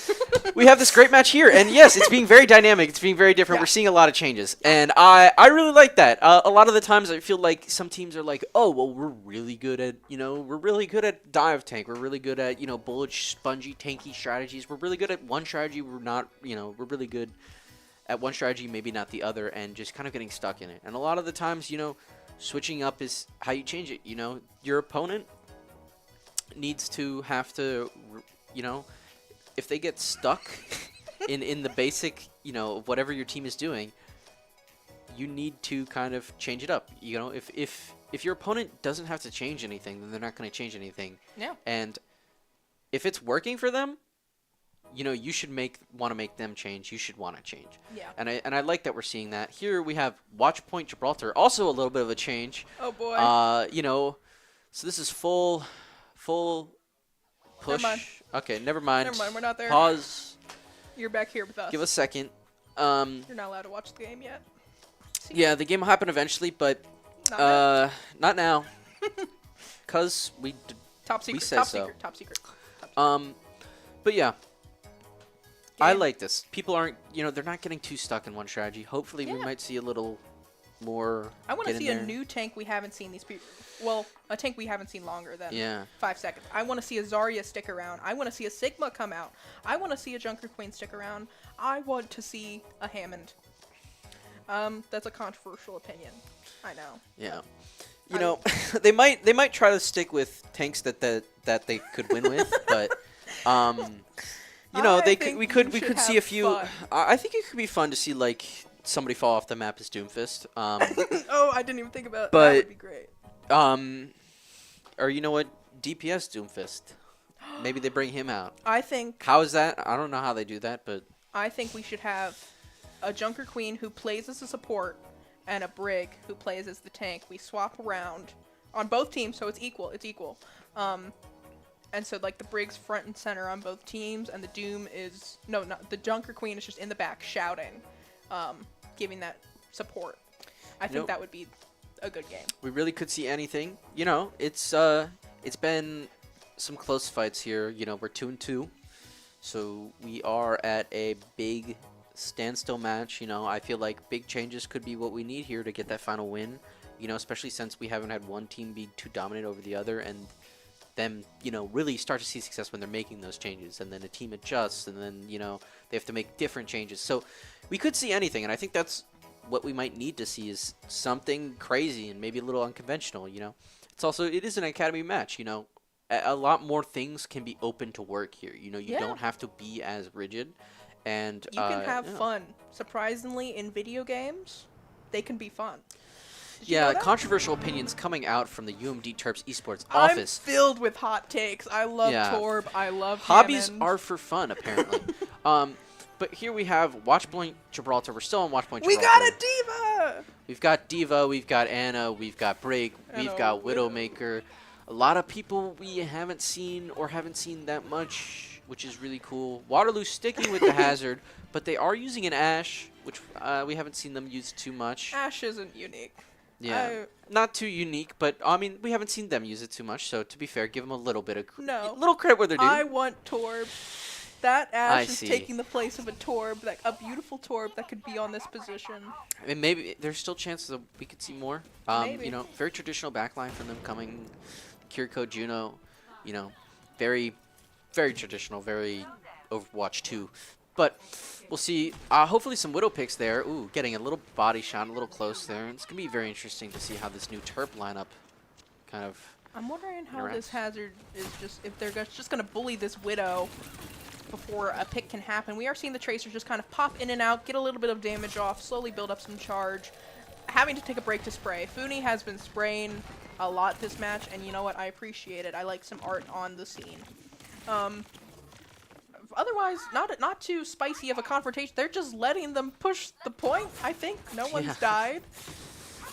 we have this great match here, and yes, it's being very dynamic. It's being very different. Yeah. We're seeing a lot of changes, and I really like that. A lot of the times I feel like some teams are like, oh, well, we're really good at, you know, we're really good at dive tank. We're really good at, you know, bullish, spongy, tanky strategies. We're really good at one strategy. We're not, you know, we're really good at one strategy, maybe not the other, and just kind of getting stuck in it. And a lot of the times, you know, switching up is how you change it. You know, your opponent needs to have to, you know, if they get stuck in the basic, you know, of whatever your team is doing, you need to kind of change it up. You know, if your opponent doesn't have to change anything, then they're not going to change anything. Yeah. And if it's working for them, you know, you should want to make them change. You should want to change. Yeah. And I like that we're seeing that. Here we have Watch Point Gibraltar, also a little bit of a change. Oh boy. You know, so this is full push. Never mind. Okay, never mind. Never mind, we're not there. Pause. You're back here with us. Give a second. You're not allowed to watch the game yet. Yeah, the game will happen eventually, but not now. Cause top secret. say top so. secret. Top secret. Top secret. But yeah. I Game. like this. People aren't, they're not getting too stuck in one strategy. Hopefully, we Yeah. might see a little more. I want to get see in a there. new tank we haven't seen these people. Well, a tank we haven't seen longer than Yeah. 5 seconds. I want to see a Zarya stick around. I want to see a Sigma come out. I want to see a Junker Queen stick around. I want to see a Hammond. That's a controversial opinion. I know. Yeah. They might try to stick with tanks that they could win with, but we could see a few. Fun. I think it could be fun to see like somebody fall off the map as Doomfist. Oh, I didn't even think about But- that. Would be great. Or you know what, DPS Doomfist. Maybe they bring him out. I think How is that? I don't know how they do that, but we should have a Junker Queen who plays as a support and a Brig who plays as the tank. We swap around on both teams, so it's equal. It's equal. And so like the Brig's front and center on both teams, and the Doom is not the Junker Queen is just in the back shouting, giving that support. I think that would be a good game. we really could see anything. It's been some close fights here. We're 2-2, so we are at a big standstill match. I feel like big changes could be what we need here to get that final win. Especially since we haven't had one team be too dominant over the other, and them, really start to see success when they're making those changes, and then a team adjusts, and then, they have to make different changes. So we could see anything, and I think that's what we might need to see is something crazy and maybe a little unconventional, It is an academy match, A lot more things can be open to work here. You Yeah. don't have to be as rigid, and You can have yeah. fun. Surprisingly, in video games, they can be fun. Did you know Yeah, that? controversial opinions coming out from the UMD Terps Esports office. I'm filled with hot takes. I love Yeah. Torb. I love Hobbies Hammond. are for fun, apparently. But here we have Watchpoint Gibraltar. We're still on Watchpoint Gibraltar. We got a diva. We've got Diva, we've got Anna, we've got Brig, we've And a got Widow. Widowmaker. A lot of people we haven't seen or haven't seen that much, which is really cool. Waterloo sticking with the Hazard, but they are using an Ashe, which we haven't seen them use too much. Ash isn't unique. Yeah, not too unique, but I mean we haven't seen them use it too much. So to be fair, give them a little bit of little credit where they're due. I want Torb. That I Ash is see. taking the place of a Torb, a beautiful Torb that could be on this position. I mean, maybe there's still chances that we could see more. Maybe. Very traditional backline from them coming. Kiriko, Juno, very, very traditional, very Overwatch 2. But we'll see. Hopefully some Widow picks there. Ooh, getting a little body shot, a little close there. It's going to be very interesting to see how this new Terp lineup kind of... I'm wondering how Interacts. this Hazard is if they're just going to bully this Widow before a pick can happen. We are seeing the Tracers just kind of pop in and out, get a little bit of damage off, slowly build up some charge, having to take a break to spray. Funi has been spraying a lot this match, and you know what? I appreciate it. I like some art on the scene. Otherwise, not too spicy of a confrontation. They're just letting them push the point, I think. No one's died.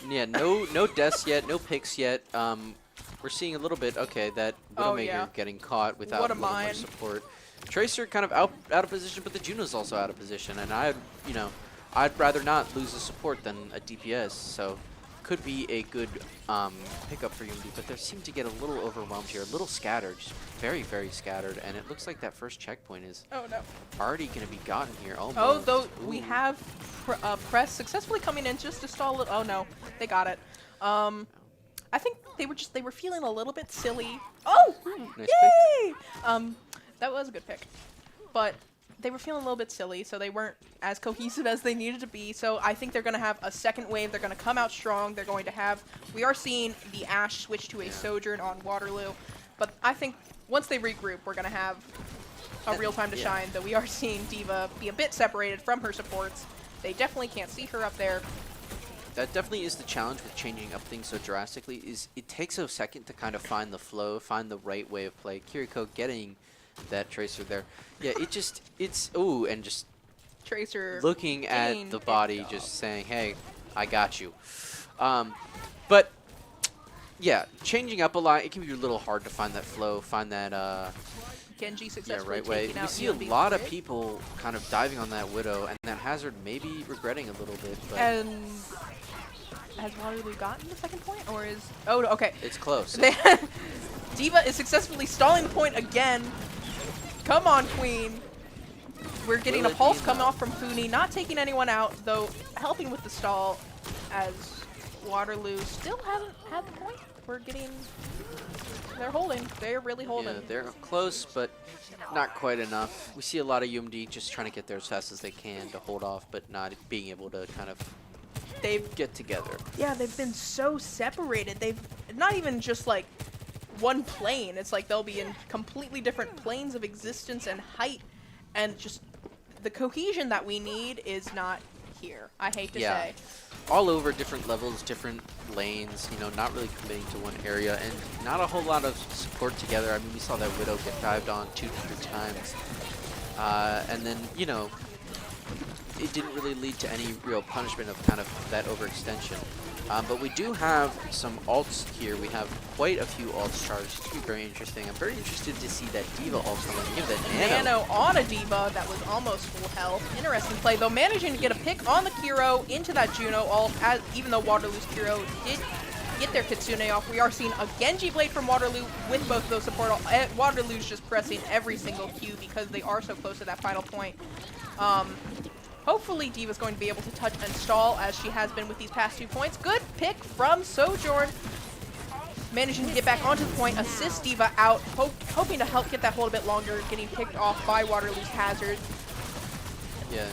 Yeah, no deaths yet, no picks yet. We're seeing a little bit, okay, that Widowmaker yeah. getting caught without What a a little more mine. support. Tracer kind of out of position, but the Juno's also out of position, and I'd rather not lose a support than a DPS, so could be a good pickup for UMD, but they seem to get a little overwhelmed here, a little scattered, just very, very scattered, and it looks like that first checkpoint is Oh no. already going to be gotten here. Almost. Oh, though we Ooh. have press successfully coming in just to stall it. Oh no, they got it. I think they were feeling a little bit silly. Oh, Nice yay! That was a good pick, but they were feeling a little bit silly, so they weren't as cohesive as they needed to be. So I think they're going to have a second wave. They're going to come out strong. They're going to have. We are seeing the Ashe switch to a Sojourn on Waterloo, but I think once they regroup, we're going to have a real time to shine. Though we are seeing Diva be a bit separated from her supports. They definitely can't see her up there. That definitely is the challenge with changing up things so drastically, is it takes a second to kind of find the flow, find the right way of play. Kiriko getting that Tracer there. Yeah, ooh, and just Tracer looking getting at the picked body, off. just saying, hey, I got you. But, yeah, changing up a lot, it can be a little hard to find that flow, find that Genji Yeah, successfully right way. taking We out see a UMD's lot of Brig. people kind of diving on that Widow, and that Hazard maybe regretting a little bit, but And has Waterloo gotten the second point, or is... Oh, okay. it's close. Diva is successfully stalling the point again. Come on, Queen. We're getting Will a it pulse be coming enough? off from Funi, not taking anyone out, though helping with the stall as Waterloo still hasn't had the point. We're getting... They're holding. They're really holding. Yeah, they're close, but not quite enough. We see a lot of UMD just trying to get there as fast as they can to hold off, but not being able to kind of get together. Yeah, they've been so separated. They've not even just like one plane. It's like they'll be in completely different planes of existence and height, and just the cohesion that we need is not here. I hate to say. All over different levels, different lanes, you know, not really committing to one area, and not a whole lot of support together. I mean, we saw that Widow get dived on 2 to 3 times. And then, you know, it didn't really lead to any real punishment of kind of that overextension. But we do have some ults here. We have quite a few ults charged. It's going to be very interesting. I'm very interested to see that Diva ult come and give that Nano on a Diva that was almost full health. Interesting play, though, managing to get a pick on the Kiro into that Juno ult, even though Waterloo's Kiro did get their Kitsune off. We are seeing a Genji Blade from Waterloo with both those support ults. Waterloo's just pressing every single Q because they are so close to that final point. Hopefully Diva's going to be able to touch and stall as she has been with these past 2 points. Good pick from Sojourn. Managing to get back onto the point, assist Diva out, hoping to help get that hold a bit longer, getting picked off by Waterloo's Hazard. Yeah,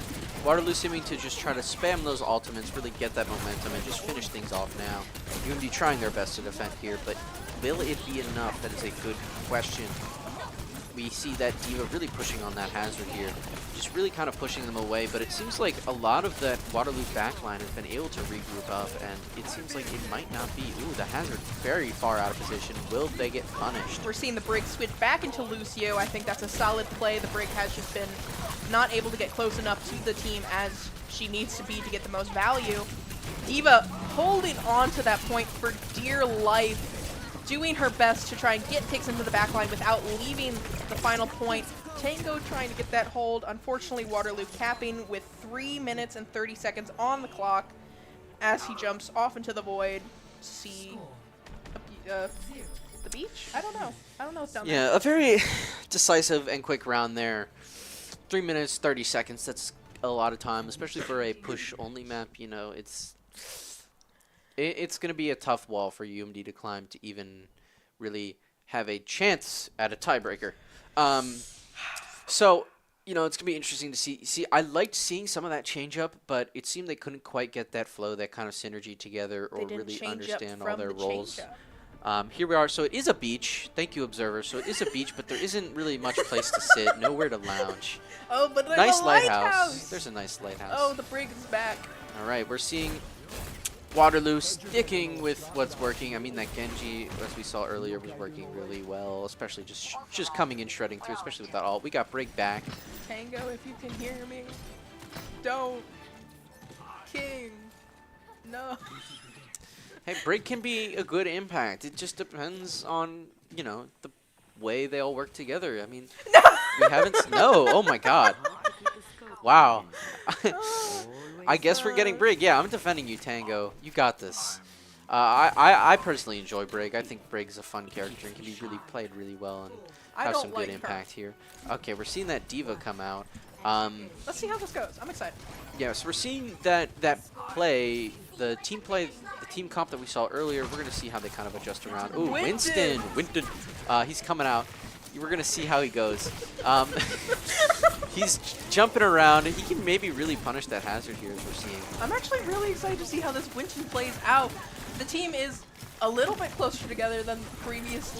Waterloo seeming to just try to spam those ultimates, really get that momentum, and just finish things off now. UMD trying their best to defend here, but will it be enough? That is a good question. We see that Diva really pushing on that Hazard here, just really kind of pushing them away, but it seems like a lot of that Waterloo backline has been able to regroup up, and it seems like it might not be. Ooh, the Hazard very far out of position. Will they get punished? We're seeing the Brig switch back into Lucio. I think that's a solid play. The Brig has just been not able to get close enough to the team as she needs to be to get the most value. Diva holding on to that point for dear life, doing her best to try and get picks into the backline without leaving the final point. Tango trying to get that hold. Unfortunately, Waterloo capping with 3 minutes and 30 seconds on the clock as he jumps off into the void. See the beach? I don't know. I don't know what's down there. Yeah, a very decisive and quick round there. 3 minutes, 30 seconds. That's a lot of time, especially for a push-only map. You know, it's going to be a tough wall for UMD to climb to even really have a chance at a tiebreaker. So, you know, it's going to be interesting to see. I liked seeing some of that change up, but it seemed they couldn't quite get that flow, that kind of synergy together, or really understand all their roles. Here we are. So it is a beach. Thank you, Observer. So it is a beach, but there isn't really much place to sit, nowhere to lounge. Oh, but there's nice a lighthouse. There's a nice lighthouse. Oh, the Brig is back. All right, we're seeing Waterloo sticking with what's working. I mean, that Genji, as we saw earlier, was working really well, especially just coming in, shredding through, especially with that ult. We got Brig back. Tango, if you can hear me, don't. King, no. Hey, Brig can be a good impact. It just depends on, you know, the way they all work together. I mean, we haven't... No, oh my god. Wow. I guess we're getting Brig. Yeah, I'm defending you, Tango. You got this. I personally enjoy Brig. I think Brig's a fun character and can be really played really well and have some good impact here. Okay, we're seeing that Diva come out. Let's see how this goes. I'm excited. Yeah, so we're seeing that play, the team comp that we saw earlier. We're going to see how they kind of adjust around. Ooh, Winston. He's coming out. We're going to see how he goes. He's jumping around. He can maybe really punish that Hazard here, as we're seeing. I'm actually really excited to see how this Winston plays out. The team is a little bit closer together than previous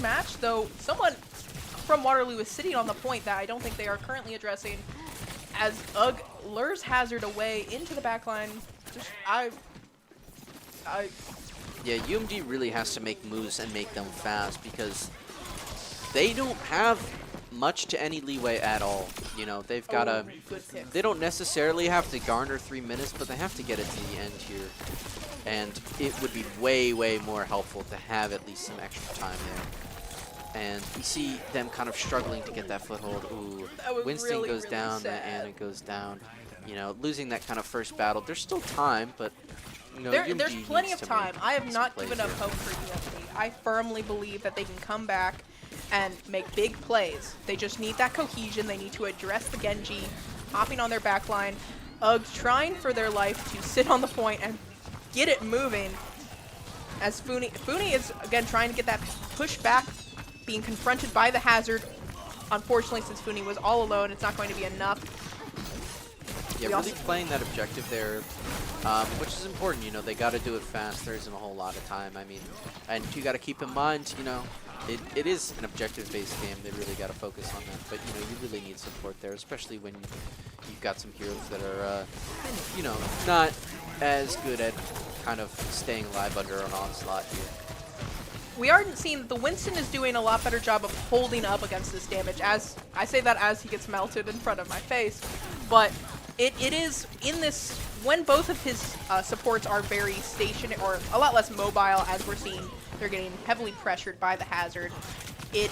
match, though someone from Waterloo is sitting on the point that I don't think they are currently addressing as UG lures Hazard away into the backline. Yeah, UMD really has to make moves and make them fast because they don't have much to any leeway at all. You know, they've got to... They don't necessarily have to garner 3 minutes, but they have to get it to the end here. And it would be way, way more helpful to have at least some extra time there. And we see them kind of struggling to get that foothold. Ooh, That was Winston really, goes really down, the sad. Anna goes down. You know, losing that kind of first battle. There's still time, but you know, There's UMD plenty needs of to make time. I have some not plays given up here. hope for UMD. I firmly believe that they can come back and make big plays. They just need that cohesion. They need to address the Genji, hopping on their back line. Uggs trying for their life to sit on the point and get it moving. As Funi is, again, trying to get that push back, being confronted by the hazard. Unfortunately, since Funi was all alone, it's not going to be enough. Yeah, We really also- playing that objective there, which is important. You know, they got to do it fast. There isn't a whole lot of time. I mean, and you got to keep in mind, you know, it is an objective-based game. They really got to focus on that. But you know, you really need support there, especially when you've got some heroes that are, you know, not as good at kind of staying alive under an onslaught here. We are seeing that the Winston is doing a lot better job of holding up against this damage. As I say that as he gets melted in front of my face, but it is in this when both of his supports are very stationary or a lot less mobile, as we're seeing they're getting heavily pressured by the hazard. It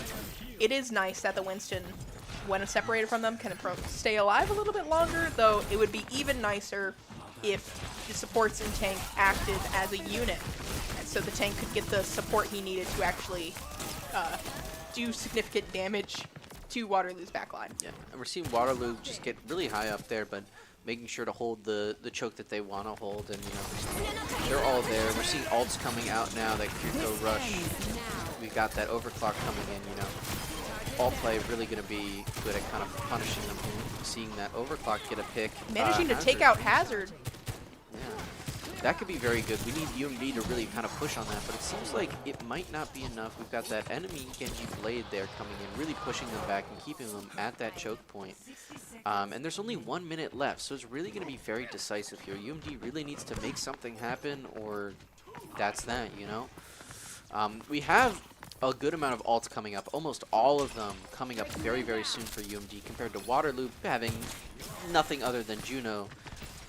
is nice that the Winston, when separated from them, can stay alive a little bit longer. Though it would be even nicer if the supports in tank acted as a unit, and so the tank could get the support he needed to actually do significant damage to Waterloo's backline. Yeah, and we're seeing Waterloo just get really high up there, but making sure to hold the choke that they want to hold, and you know, they're all there. We're seeing ults coming out now, that Kiriko rush. We got that overclock coming in, you know. All play really going to be good at kind of punishing them. Seeing that overclock get a pick. Managing to take out Hazard. Yeah, that could be very good. We need UMD to really kind of push on that, but it seems like it might not be enough. We've got that enemy Genji Blade there coming in, really pushing them back and keeping them at that choke point. And there's only 1 minute left, so it's really going to be very decisive here. UMD really needs to make something happen, or that's that, you know? We have a good amount of alts coming up, almost all of them coming up very, very soon for UMD, compared to Waterloo having nothing other than Juno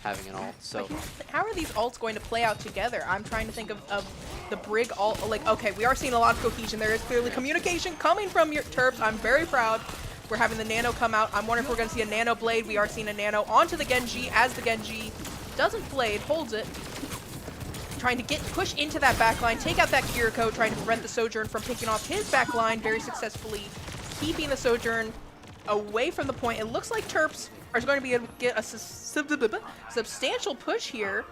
having an ult. So How are these ults going to play out together? I'm trying to think of the Brig ult. Like, okay, we are seeing a lot of cohesion. There is clearly communication coming from your Terps. I'm very proud. We're having the Nano come out. I'm wondering if we're going to see a Nano Blade. We are seeing a Nano onto the Genji as the Genji doesn't Blade, holds it. Trying to push into that backline, take out that Kiriko, trying to prevent the Sojourn from picking off his backline very successfully, keeping the Sojourn away from the point. It looks like Terps are going to be able to get a substantial push here.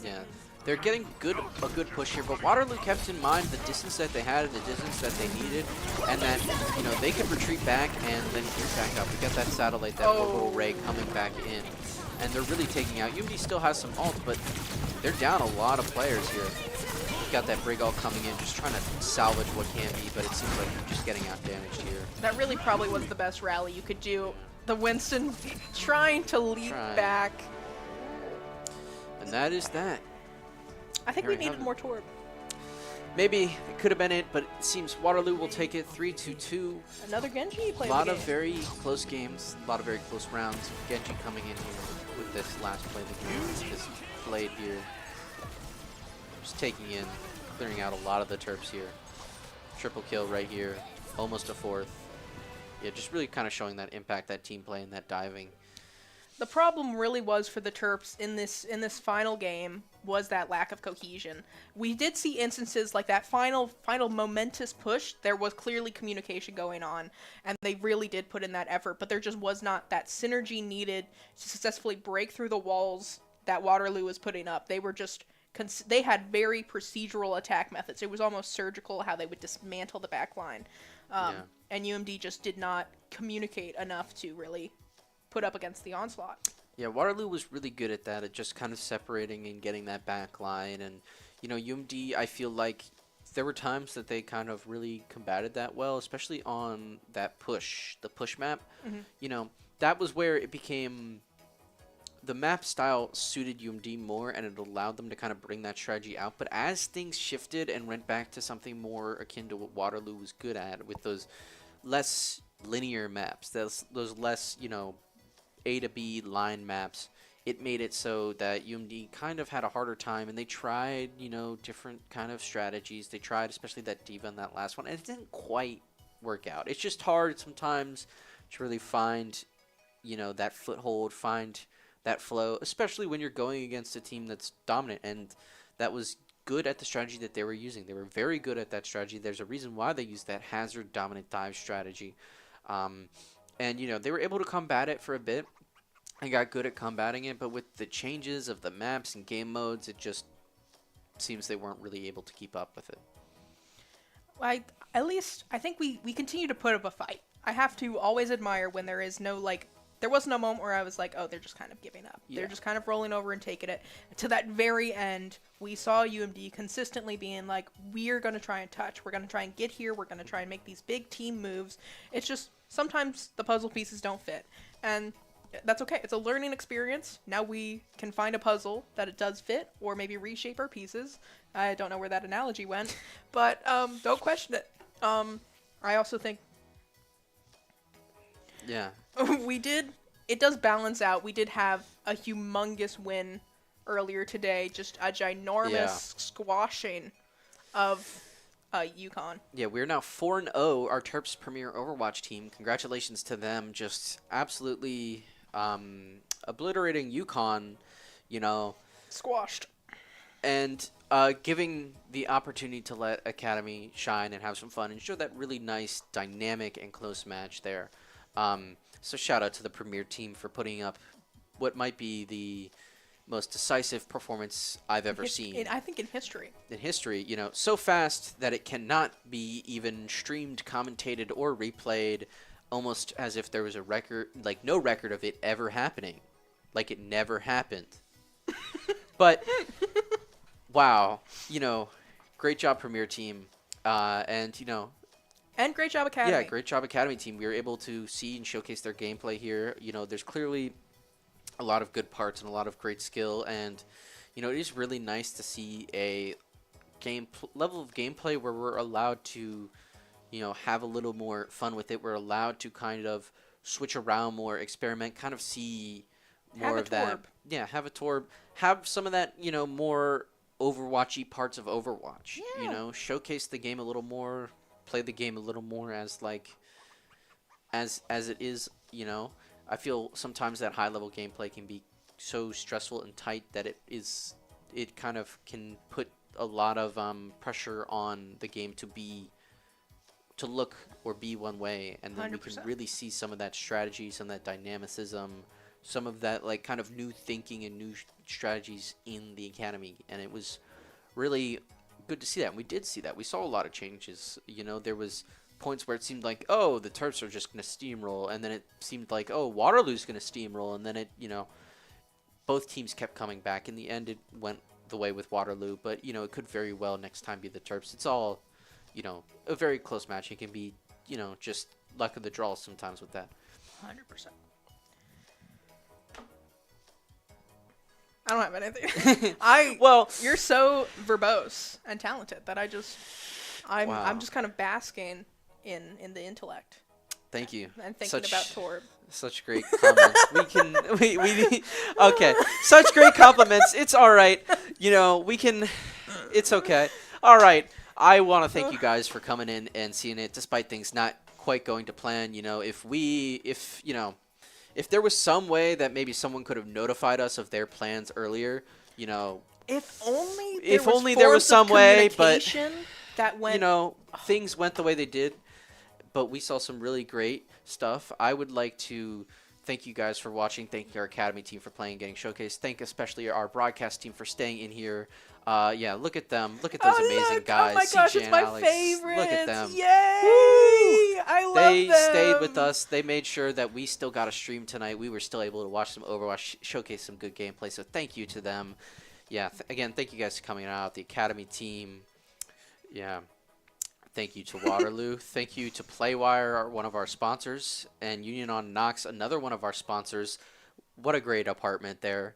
yeah, they're getting a good push here, but Waterloo kept in mind the distance that they had and the distance that they needed, and that, you know, they could retreat back and then gear back up. We got that satellite, that orbital ray coming back in, and they're really taking out. UMD still has some ult, but they're down a lot of players here. We've got that Brig ult coming in, just trying to salvage what can be, but it seems like they're just getting out damaged here. That really probably was the best rally you could do. The Winston trying to leap back. And that is that. I think There we we have needed it. more Torb. Maybe it could have been it, but it seems Waterloo will take it 3-2-2. Another Genji play. A lot of very close games, a lot of very close rounds. Genji coming in here with this last play of the game, this Blade here. Just taking in, clearing out a lot of the Terps here. Triple kill right here, almost a fourth. Yeah, just really kind of showing that impact, that team play, and that diving. The problem really was for the Terps in this final game was that lack of cohesion. We did see instances like that final momentous push. There was clearly communication going on, and they really did put in that effort, but there just was not that synergy needed to successfully break through the walls that Waterloo was putting up. They were just they had very procedural attack methods. It was almost surgical how they would dismantle the backline. And UMD just did not communicate enough to really put up against the onslaught. Yeah, Waterloo was really good at that, at just kind of separating and getting that back line. And, you know, UMD, I feel like there were times that they kind of really combated that well, especially on that push, the push map. You know, that was where it became, the map style suited UMD more, and it allowed them to kind of bring that strategy out. But as things shifted and went back to something more akin to what Waterloo was good at, with those less linear maps, those less, you know, A to B line maps, it made it so that UMD kind of had a harder time, and they tried, you know, different kind of strategies. They tried, especially that Diva in that last one, and it didn't quite work out. It's just hard sometimes to really find, that foothold, find that flow, especially when you're going against a team that's dominant and that was good at the strategy that they were using. They were very good at that strategy. There's a reason why they used that hazard dominant dive strategy. And, they were able to combat it for a bit and got good at combating it, but with the changes of the maps and game modes, it just seems they weren't really able to keep up with it. At least I think we continue to put up a fight. I have to always admire when there is no, there was no moment where I was like, oh, they're just kind of giving up. Yeah. They're just kind of rolling over and taking it. To that very end, we saw UMD consistently being like, we're going to try and touch. We're going to try and get here. We're going to try and make these big team moves. It's just sometimes the puzzle pieces don't fit. And that's okay. It's a learning experience. Now we can find a puzzle that it does fit or maybe reshape our pieces. I don't know where that analogy went, but don't question it. I also think Yeah. it does balance out. We did have a humongous win earlier today, just a ginormous squashing of UConn. Yeah, we're now 4-0, our Terps Premier Overwatch team. Congratulations to them, just absolutely obliterating UConn, Squashed. and giving the opportunity to let Academy shine and have some fun and show that really nice, dynamic, and close match there. So shout out to the Premier team for putting up what might be the most decisive performance I've ever seen. I think in history. In history, so fast that it cannot be even streamed, commentated, or replayed, almost as if there was a record, like no record of it ever happening. Like it never happened. But, wow, great job, Premier team. And great job, Academy. yeah, great job, Academy team. We were able to see and showcase their gameplay here. There's clearly a lot of good parts and a lot of great skill, and it is really nice to see a level of gameplay where we're allowed to have a little more fun with it. We're allowed to kind of switch around more, experiment, kind of see more of that. Yeah, have a Torb, have some of that more Overwatchy parts of Overwatch. Yeah. Showcase the game a little more, play the game a little more as as it is. I feel sometimes that high-level gameplay can be so stressful and tight that it kind of can put a lot of pressure on the game to look or be one way, and then 100%. We can really see some of that strategy, some of that dynamicism, some of that kind of new thinking and new strategies in the Academy, and it was really good to see that. And we did see that. We saw a lot of changes. There was points where it seemed like, oh, the Terps are just going to steamroll, and then it seemed like, oh, Waterloo's going to steamroll, and then it, both teams kept coming back. In the end, it went the way with Waterloo, but, it could very well next time be the Terps. It's all, a very close match. It can be, just luck of the draw sometimes with that. 100%. I don't have anything. You're so verbose and talented that I'm just kind of basking in the intellect. Thank you. And thinking about Torb. Such great comments. Okay. Such great compliments. It's all right. It's okay. All right. I want to thank you guys for coming in and seeing it, despite things not quite going to plan. If there was some way that maybe someone could have notified us of their plans earlier, if only there was some way, but that went, things went the way they did. But we saw some really great stuff. I would like to thank you guys for watching. Thank our Academy team for playing and getting showcased. Thank especially our broadcast team for staying in here. Look at them. Look at those amazing guys. Oh my gosh, CJ it's and my Alex. favorite. Look at them. Yay! I love them. They stayed with us. They made sure that we still got a stream tonight. We were still able to watch some Overwatch, showcase some good gameplay. So thank you to them. Yeah, again, thank you guys for coming out. The Academy team. Yeah. Thank you to Waterloo. Thank you to Playwire, one of our sponsors, and Union on Knox, another one of our sponsors. What a great apartment there.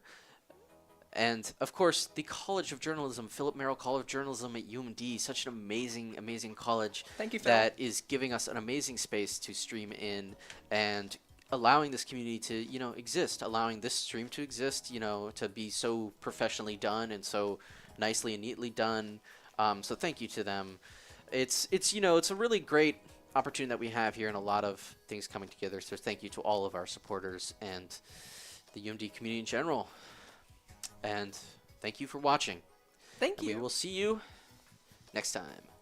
And, of course, the College of Journalism, Philip Merrill College of Journalism at UMD, such an amazing, amazing college. Thank you, Phil. That is giving us an amazing space to stream in and allowing this community to, exist, allowing this stream to exist, to be so professionally done and so nicely and neatly done. So thank you to them. It's a really great opportunity that we have here and a lot of things coming together. So thank you to all of our supporters and the UMD community in general. And thank you for watching. Thank And you. we will see you next time.